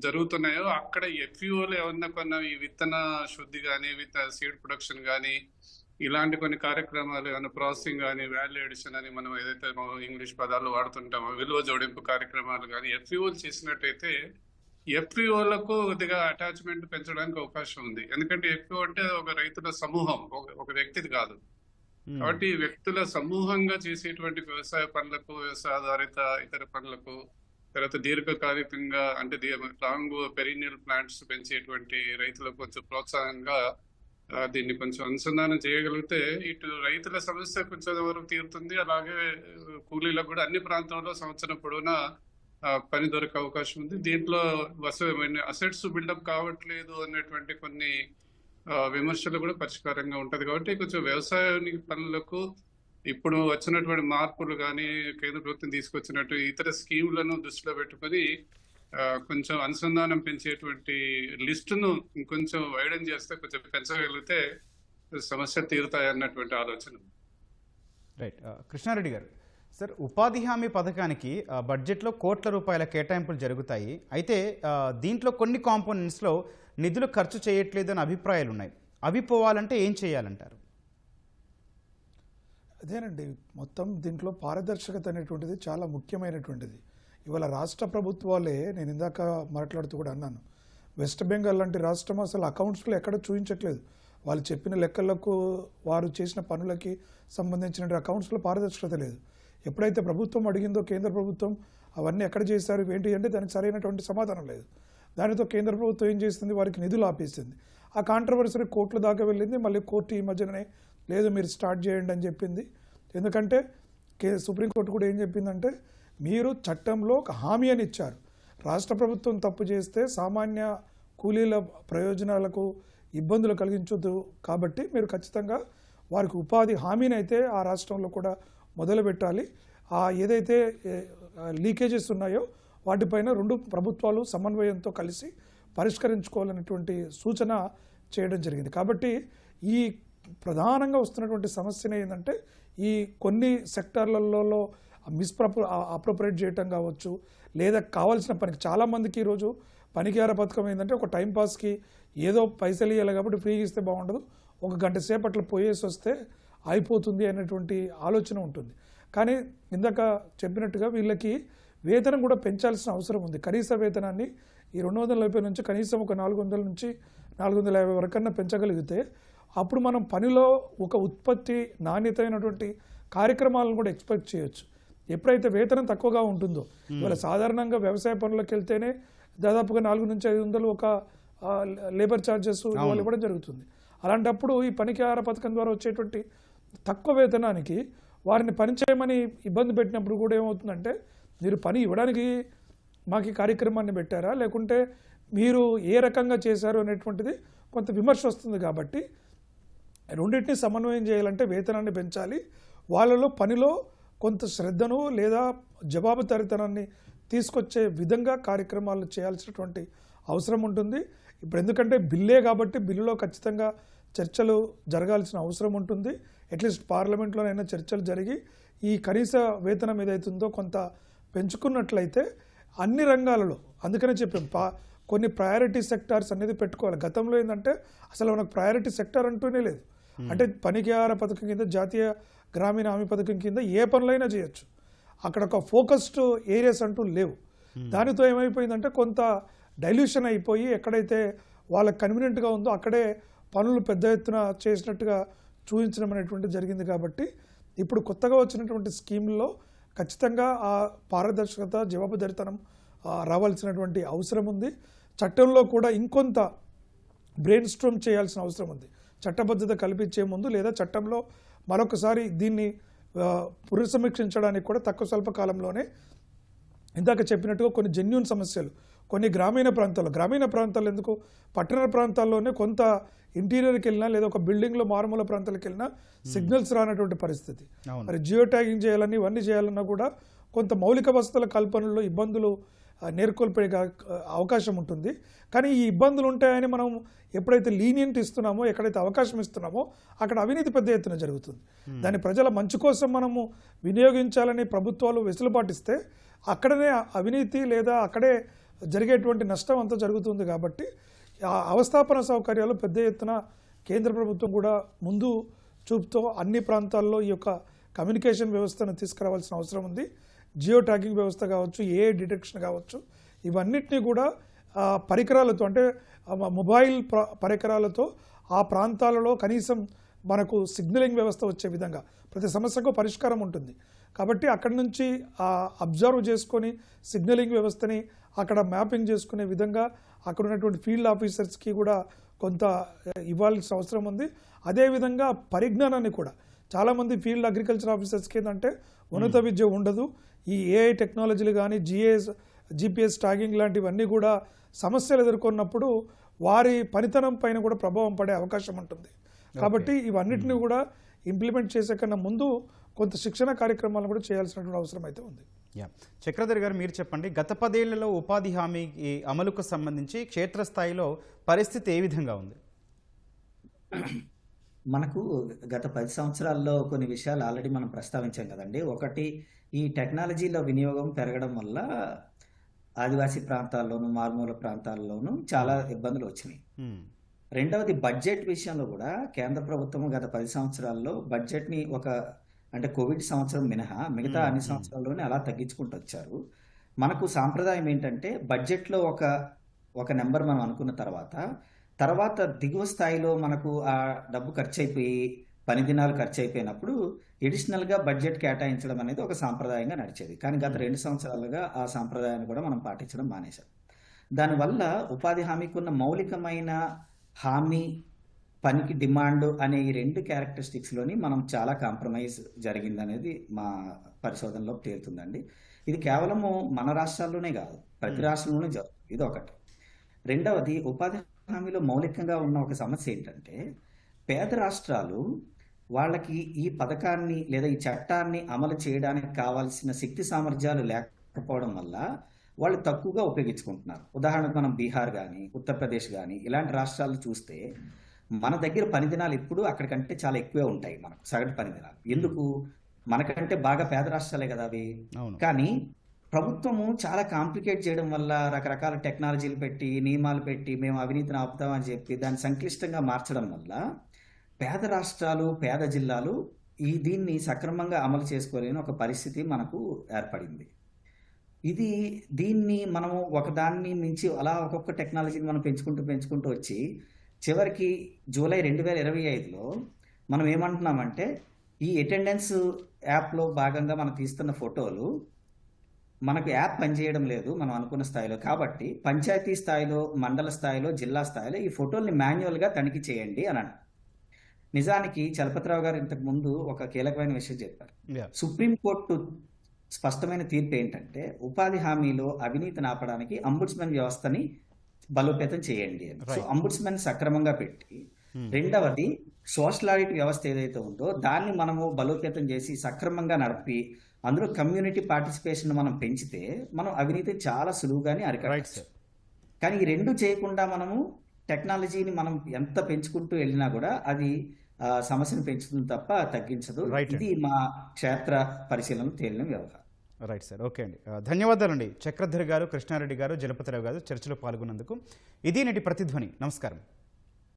జరుగుతున్నాయో అక్కడ ఎఫ్యూఓలు ఏమన్నా కొన్ని ఈ విత్తన శుద్ధి కానీ, సీడ్ ప్రొడక్షన్ కానీ, ఇలాంటి కొన్ని కార్యక్రమాలు ఏమైనా ప్రాసెసింగ్ కానీ, వాల్యూ ఎడిషన్ అని మనం ఏదైతే ఇంగ్లీష్ పదాలు వాడుతుంటామో విలువ జోడింపు కార్యక్రమాలు కానీ ఎఫ్యూఓలు చేసినట్టయితే ఎఫ్పిఓలకు కొద్దిగా అటాచ్మెంట్ పెంచడానికి అవకాశం ఉంది. ఎందుకంటే ఎఫ్పిఓ అంటే ఒక రైతుల సమూహం, ఒక వ్యక్తిది కాదు. కాబట్టి వ్యక్తుల సమూహంగా చేసేటువంటి వ్యవసాయ పనులకు, వ్యవసాయ ఆధారిత ఇతర పనులకు, తర్వాత దీర్ఘకాలికంగా అంటే లాంగ్ పెరీనియల్ ప్లాంట్స్ పెంచేటువంటి రైతులకు కొంచెం ప్రోత్సాహంగా దీన్ని కొంచెం అనుసంధానం చేయగలిగితే ఇటు రైతుల సమస్య కొంచెం వరకు తీరుతుంది. అలాగే కూలీలకు కూడా అన్ని ప్రాంతాల్లో సంవత్సరం పొడవునా పని దొరికే అవకాశం ఉంది. దీంట్లో అసెట్స్ బిల్డప్ కావట్లేదు అనేటువంటి కొన్ని విమర్శలు కూడా పరిష్కారంగా ఉంటది. కాబట్టి కొంచెం వ్యవసాయానికి పనులకు ఇప్పుడు వచ్చినటువంటి మార్పులు కానీ, కేంద్ర ప్రభుత్వం తీసుకొచ్చినట్టు ఇతర స్కీములను దృష్టిలో పెట్టుకొని కొంచెం అనుసంధానం పెంచేటువంటి లిస్టును ఇంకొంచెం వైడన్ చేస్తే, కొంచెం పెంచగలిగితే సమస్య తీరుతాయి అన్నటువంటి ఆలోచన. రైట్. కృష్ణారెడ్డి గారు, సార్ ఉపాధి హామీ పథకానికి బడ్జెట్లో కోట్ల రూపాయల కేటాయింపులు జరుగుతాయి. అయితే దీంట్లో కొన్ని కాంపోనెంట్స్లో నిధులు ఖర్చు చేయట్లేదు అని అభిప్రాయాలు ఉన్నాయి. అవి పోవాలంటే ఏం చేయాలంటారు? అదేనండి, మొత్తం దీంట్లో పారదర్శకత అనేటువంటిది చాలా ముఖ్యమైనటువంటిది. ఇవాళ రాష్ట్ర ప్రభుత్వాలే, నేను ఇందాక మాట్లాడుతూ కూడా అన్నాను, వెస్ట్ బెంగాల్ లాంటి రాష్ట్రం అసలు అకౌంట్స్లో ఎక్కడ చూపించట్లేదు. వాళ్ళు చెప్పిన లెక్కలకు, వారు చేసిన పనులకి సంబంధించిన అకౌంట్స్లో పారదర్శకత లేదు. ఎప్పుడైతే ప్రభుత్వం అడిగిందో కేంద్ర ప్రభుత్వం అవన్నీ ఎక్కడ చేశారు ఏంటి అంటే దానికి సరైనటువంటి సమాధానం లేదు. దానితో కేంద్ర ప్రభుత్వం ఏం చేస్తుంది, వారికి నిధులు ఆపేసింది. ఆ కాంట్రవర్సరీ కోర్టుల దాకా వెళ్ళింది. మళ్ళీ కోర్టు ఈ మధ్యనే లేదు మీరు స్టార్ట్ చేయండి అని చెప్పింది. ఎందుకంటే సుప్రీంకోర్టు కూడా ఏం చెప్పిందంటే, మీరు చట్టంలో ఒక హామీ అని ఇచ్చారు, రాష్ట్ర ప్రభుత్వం తప్పు చేస్తే సామాన్య కూలీల ప్రయోజనాలకు ఇబ్బందులు కలిగించొద్దు, కాబట్టి మీరు ఖచ్చితంగా వారికి ఉపాధి హామీని అయితే ఆ రాష్ట్రంలో కూడా మొదలు పెట్టాలి. ఏదైతే లీకేజెస్ ఉన్నాయో వాటిపైన రెండు ప్రభుత్వాలు సమన్వయంతో కలిసి పరిష్కరించుకోవాలనేటువంటి సూచన చేయడం జరిగింది. కాబట్టి ఈ ప్రధానంగా వస్తున్నటువంటి సమస్యనే ఏంటంటే, ఈ కొన్ని సెక్టార్లలో అప్రోప్రియేట్ చేయటం కావచ్చు, లేదా కావాల్సిన పనికి చాలామందికి ఈరోజు పనికిహార పథకం ఏంటంటే ఒక టైంపాస్కి ఏదో పైసలు ఇవ్వాలి కాబట్టి ఫ్రీగా ఇస్తే బాగుండదు, ఒక గంట సేపట్లో పోయేసి వస్తే అయిపోతుంది అనేటువంటి ఆలోచన ఉంటుంది. కానీ ఇందాక చెప్పినట్టుగా వీళ్ళకి వేతనం కూడా పెంచాల్సిన అవసరం ఉంది. కనీస వేతనాన్ని ఈ 240 నుంచి కనీసం ఒక 400 నుంచి 450 వరకన్నా పెంచగలిగితే అప్పుడు మనం పనిలో ఒక ఉత్పత్తి నాణ్యత అయినటువంటి కార్యక్రమాలను కూడా ఎక్స్పెక్ట్ చేయొచ్చు. ఎప్పుడైతే వేతనం తక్కువగా ఉంటుందో, ఇవాళ సాధారణంగా వ్యవసాయ పనులకు వెళ్తేనే దాదాపుగా 4 నుంచి 500 ఒక లేబర్ ఛార్జెస్ వాళ్ళు ఇవ్వడం జరుగుతుంది. అలాంటప్పుడు ఈ పనికి ఆహార పథకం ద్వారా వచ్చేటువంటి తక్కువ వేతనానికి వారిని పని చేయమని ఇబ్బంది పెట్టినప్పుడు కూడా ఏమవుతుందంటే, మీరు పని ఇవ్వడానికి మాకు ఈ కార్యక్రమాన్ని పెట్టారా, లేకుంటే మీరు ఏ రకంగా చేశారు అనేటువంటిది కొంత విమర్శ వస్తుంది. కాబట్టి రెండింటిని సమన్వయం చేయాలంటే వేతనాన్ని పెంచాలి, వాళ్ళలో పనిలో కొంత శ్రద్ధను లేదా జవాబుదారీతనాన్ని తీసుకొచ్చే విధంగా కార్యక్రమాలు చేయాల్సినటువంటి అవసరం ఉంటుంది. ఇప్పుడు ఎందుకంటే బిల్లే కాబట్టి బిల్లులో ఖచ్చితంగా చర్చలు జరగాల్సిన అవసరం ఉంటుంది. అట్లీస్ట్ పార్లమెంట్లోనైనా చర్చలు జరిగి ఈ కనీస వేతనం ఏదైతుందో కొంత పెంచుకున్నట్లయితే అన్ని రంగాలలో, అందుకనే చెప్పాం కొన్ని ప్రయారిటీ సెక్టార్స్ అనేది పెట్టుకోవాలి. గతంలో ఏంటంటే అసలు మనకు ప్రయారిటీ సెక్టార్ అంటూనే లేదు. అంటే పనికి ఆహార పథకం కింద, జాతీయ గ్రామీణ హామీ పథకం కింద ఏ పనులైనా చేయొచ్చు. అక్కడ ఒక ఫోకస్డ్ ఏరియాస్ అంటూ లేవు. దానితో ఏమైపోయిందంటే కొంత డైల్యూషన్ అయిపోయి ఎక్కడైతే వాళ్ళకి కన్వీనియంట్గా ఉందో అక్కడే పనులు పెద్ద ఎత్తున చేసినట్టుగా చూపించడం అనేటువంటి జరిగింది. కాబట్టి ఇప్పుడు కొత్తగా వచ్చినటువంటి స్కీమ్లో ఖచ్చితంగా ఆ పారదర్శకత, జవాబుదారీతనం రావాల్సినటువంటి అవసరం ఉంది. చట్టంలో కూడా ఇంకొంత బ్రెయిన్ స్ట్రోమ్ చేయాల్సిన అవసరం ఉంది. చట్టబద్ధత కల్పించే ముందు లేదా చట్టంలో మరొకసారి దీన్ని పునఃసమీక్షించడానికి కూడా తక్కువ స్వల్ప కాలంలోనే ఇందాక చెప్పినట్టుగా కొన్ని జెన్యూన్ సమస్యలు కొన్ని గ్రామీణ ప్రాంతాల్లో ఎందుకు పట్టణ ప్రాంతాల్లోనే కొంత ఇంటీరియర్కి వెళ్ళినా లేదా ఒక బిల్డింగ్లో మారుమూల ప్రాంతాలకు వెళ్ళినా సిగ్నల్స్ రానటువంటి పరిస్థితి. మరి జియో ట్యాగింగ్ చేయాలని ఇవన్నీ చేయాలన్నా కూడా కొంత మౌలిక వసతుల కల్పనలో ఇబ్బందులు నేర్కొల్పే అవకాశం ఉంటుంది. కానీ ఈ ఇబ్బందులు ఉంటాయని మనం ఎప్పుడైతే లీనియంట్ ఇస్తున్నామో, ఎక్కడైతే అవకాశం ఇస్తున్నామో అక్కడ అవినీతి పెద్ద ఎత్తున జరుగుతుంది. దాన్ని ప్రజల మంచి కోసం మనము వినియోగించాలని ప్రభుత్వాలు వెసులుబాటిస్తే అక్కడనే అవినీతి లేదా అక్కడే జరిగేటువంటి నష్టం అంతా జరుగుతుంది. కాబట్టి ఆ అవస్థాపన సౌకర్యాలు పెద్ద ఎత్తున కేంద్ర ప్రభుత్వం కూడా ముందు చూపుతో అన్ని ప్రాంతాల్లో ఈ యొక్క కమ్యూనికేషన్ వ్యవస్థను తీసుకురావాల్సిన అవసరం ఉంది. జియో ట్యాగింగ్ వ్యవస్థ కావచ్చు, ఏఐ డిటెక్షన్ కావచ్చు, ఇవన్నిటినీ కూడా పరికరాలతో అంటే మొబైల్ పరికరాలతో ఆ ప్రాంతాలలో కనీసం మనకు సిగ్నలింగ్ వ్యవస్థ వచ్చే విధంగా ప్రతి సమస్యకు పరిష్కారం ఉంటుంది. కాబట్టి అక్కడి నుంచి అబ్జర్వ్ చేసుకొని సిగ్నలింగ్ వ్యవస్థని అక్కడ మ్యాపింగ్ చేసుకునే విధంగా అక్కడ ఉన్నటువంటి ఫీల్డ్ ఆఫీసర్స్కి కూడా కొంత ఇవ్వాల్సిన అవసరం ఉంది. అదేవిధంగా పరిజ్ఞానాన్ని కూడా చాలామంది ఫీల్డ్ అగ్రికల్చర్ ఆఫీసర్స్కి ఏంటంటే ఉన్నత విద్య ఉండదు. ఈ ఏఐ టెక్నాలజీలు కానీ జిపిఎస్ ట్యాగింగ్ లాంటివన్నీ కూడా సమస్యలు ఎదుర్కొన్నప్పుడు వారి పనితనం పైన కూడా ప్రభావం పడే అవకాశం ఉంటుంది. కాబట్టి ఇవన్నిటిని కూడా ఇంప్లిమెంట్ చేసే కన్నా ముందు కొంత శిక్షణ కార్యక్రమాలను కూడా చేయాల్సినటువంటి అవసరం అయితే ఉంది. చక్రధర్ గారు, మీరు చెప్పండి, గత 10 ఏళ్లలో ఉపాధి హామీ అమలుకు సంబంధించి క్షేత్రస్థాయిలో పరిస్థితి ఏ విధంగా ఉంది? మనకు గత 10 సంవత్సరాల్లో కొన్ని విషయాలు ఆల్రెడీ మనం ప్రస్తావించాం కదండి. ఒకటి, ఈ టెక్నాలజీలో వినియోగం పెరగడం వల్ల ఆదివాసీ ప్రాంతాల్లోనూ మారుమూల ప్రాంతాల్లోనూ చాలా ఇబ్బందులు వచ్చినాయి. రెండవది, బడ్జెట్ విషయంలో కూడా కేంద్ర ప్రభుత్వం గత 10 సంవత్సరాల్లో బడ్జెట్ని అంటే కోవిడ్ సంవత్సరం మినహా మిగతా అన్ని సంవత్సరాల్లోనే అలా తగ్గించుకుంటూ వచ్చారు. మనకు సాంప్రదాయం ఏంటంటే బడ్జెట్లో ఒక నెంబర్ మనం అనుకున్న తర్వాత దిగువ స్థాయిలో మనకు ఆ డబ్బు ఖర్చు అయిపోయి పని దినాలు ఖర్చు అయిపోయినప్పుడు ఎడిషనల్గా బడ్జెట్ కేటాయించడం అనేది ఒక సాంప్రదాయంగా నడిచేది. కానీ గత 2 సంవత్సరాలుగా ఆ సాంప్రదాయాన్ని కూడా మనం పాటించడం మానేశాం. దానివల్ల ఉపాధి హామీకి ఉన్న మౌలికమైన హామీ, పనికి డిమాండ్ అనే ఈ 2 క్యారెక్టరిస్టిక్స్లోని మనం చాలా కాంప్రమైజ్ జరిగిందనేది మా పరిశోధనలో తేలుతుందండి. ఇది కేవలము మన రాష్ట్రాల్లోనే కాదు, ప్రతి రాష్ట్రంలోనే జరుగుతుంది. ఇది ఒకటి. రెండవది, ఉపాధి హామీలో మౌలికంగా ఉన్న ఒక సమస్య ఏంటంటే పేద రాష్ట్రాలు వాళ్ళకి ఈ పథకాన్ని లేదా ఈ చట్టాన్ని అమలు చేయడానికి కావాల్సిన శక్తి సామర్థ్యాలు లేకపోవడం వల్ల వాళ్ళు తక్కువగా ఉపయోగించుకుంటున్నారు. ఉదాహరణకు మనం బీహార్ కానీ ఉత్తరప్రదేశ్ కానీ ఇలాంటి రాష్ట్రాలు చూస్తే మన దగ్గర పని దినాలు ఇప్పుడు అక్కడికంటే చాలా ఎక్కువే ఉంటాయి. మనకు సగటు పని దినాలు ఎందుకు, మనకంటే బాగా పేద రాష్ట్రాలే కదా అవి. కానీ ప్రభుత్వము చాలా కాంప్లికేట్ చేయడం వల్ల, రకరకాల టెక్నాలజీలు పెట్టి, నియమాలు పెట్టి, మేము అవినీతిని ఆపుతామని చెప్పి దాన్ని సంక్లిష్టంగా మార్చడం వల్ల పేద రాష్ట్రాలు, పేద జిల్లాలు దీన్ని సక్రమంగా అమలు చేసుకోలేని ఒక పరిస్థితి మనకు ఏర్పడింది. దీన్ని మనము ఒకదాన్ని మించి అలా ఒక్కొక్క టెక్నాలజీని మనం పెంచుకుంటూ వచ్చి చివరికి జూలై 2025లో మనం ఏమంటున్నామంటే ఈ అటెండెన్స్ యాప్లో భాగంగా మనం తీస్తున్న ఫోటోలు మనకు యాప్ పనిచేయడం లేదు మనం అనుకున్న స్థాయిలో. కాబట్టి పంచాయతీ స్థాయిలో, మండల స్థాయిలో, జిల్లా స్థాయిలో ఈ ఫోటోల్ని మాన్యువల్గా తనిఖీ చేయండి అని అన్నారు. నిజానికి చలపతిరావు గారు ఇంతకు ముందు ఒక కీలకమైన విషయం చెప్పారు. Yeah. సుప్రీంకోర్టు స్పష్టమైన తీర్పు ఏంటంటే ఉపాధి హామీలో అవినీతిని ఆపడానికి అంబుడ్స్మెన్ వ్యవస్థని బలోపేతం చేయండి అని. So Right. అంబుడ్స్మెన్ సక్రమంగా పెట్టి, రెండవది సోషల్ ఆడిట్ వ్యవస్థ ఏదైతే ఉందో దాన్ని మనము బలోపేతం చేసి సక్రమంగా నడిపి అందులో కమ్యూనిటీ పార్టిసిపేషన్ మనం పెంచితే మనం అవినీతి చాలా సులువుగానే రైట్ అరికట్టచ్చు. సార్. కానీ ఈ రెండు చేయకుండా మనము టెక్నాలజీని మనం ఎంత పెంచుకుంటూ వెళ్ళినా కూడా అది సమస్యను పెంచుతుంది తప్ప తగ్గించదు. Right. ఇది మా క్షేత్ర పరిశీలన తేలిన వ్యవహారం. Right sir. ఓకే అండి, ధన్యవాదాలండి చక్రధర్ గారు, కృష్ణారెడ్డి గారు, జలపతిరావు గారు చర్చలో పాల్గొన్నందుకు. ఇది నేటి ప్రతిధ్వని. నమస్కారం.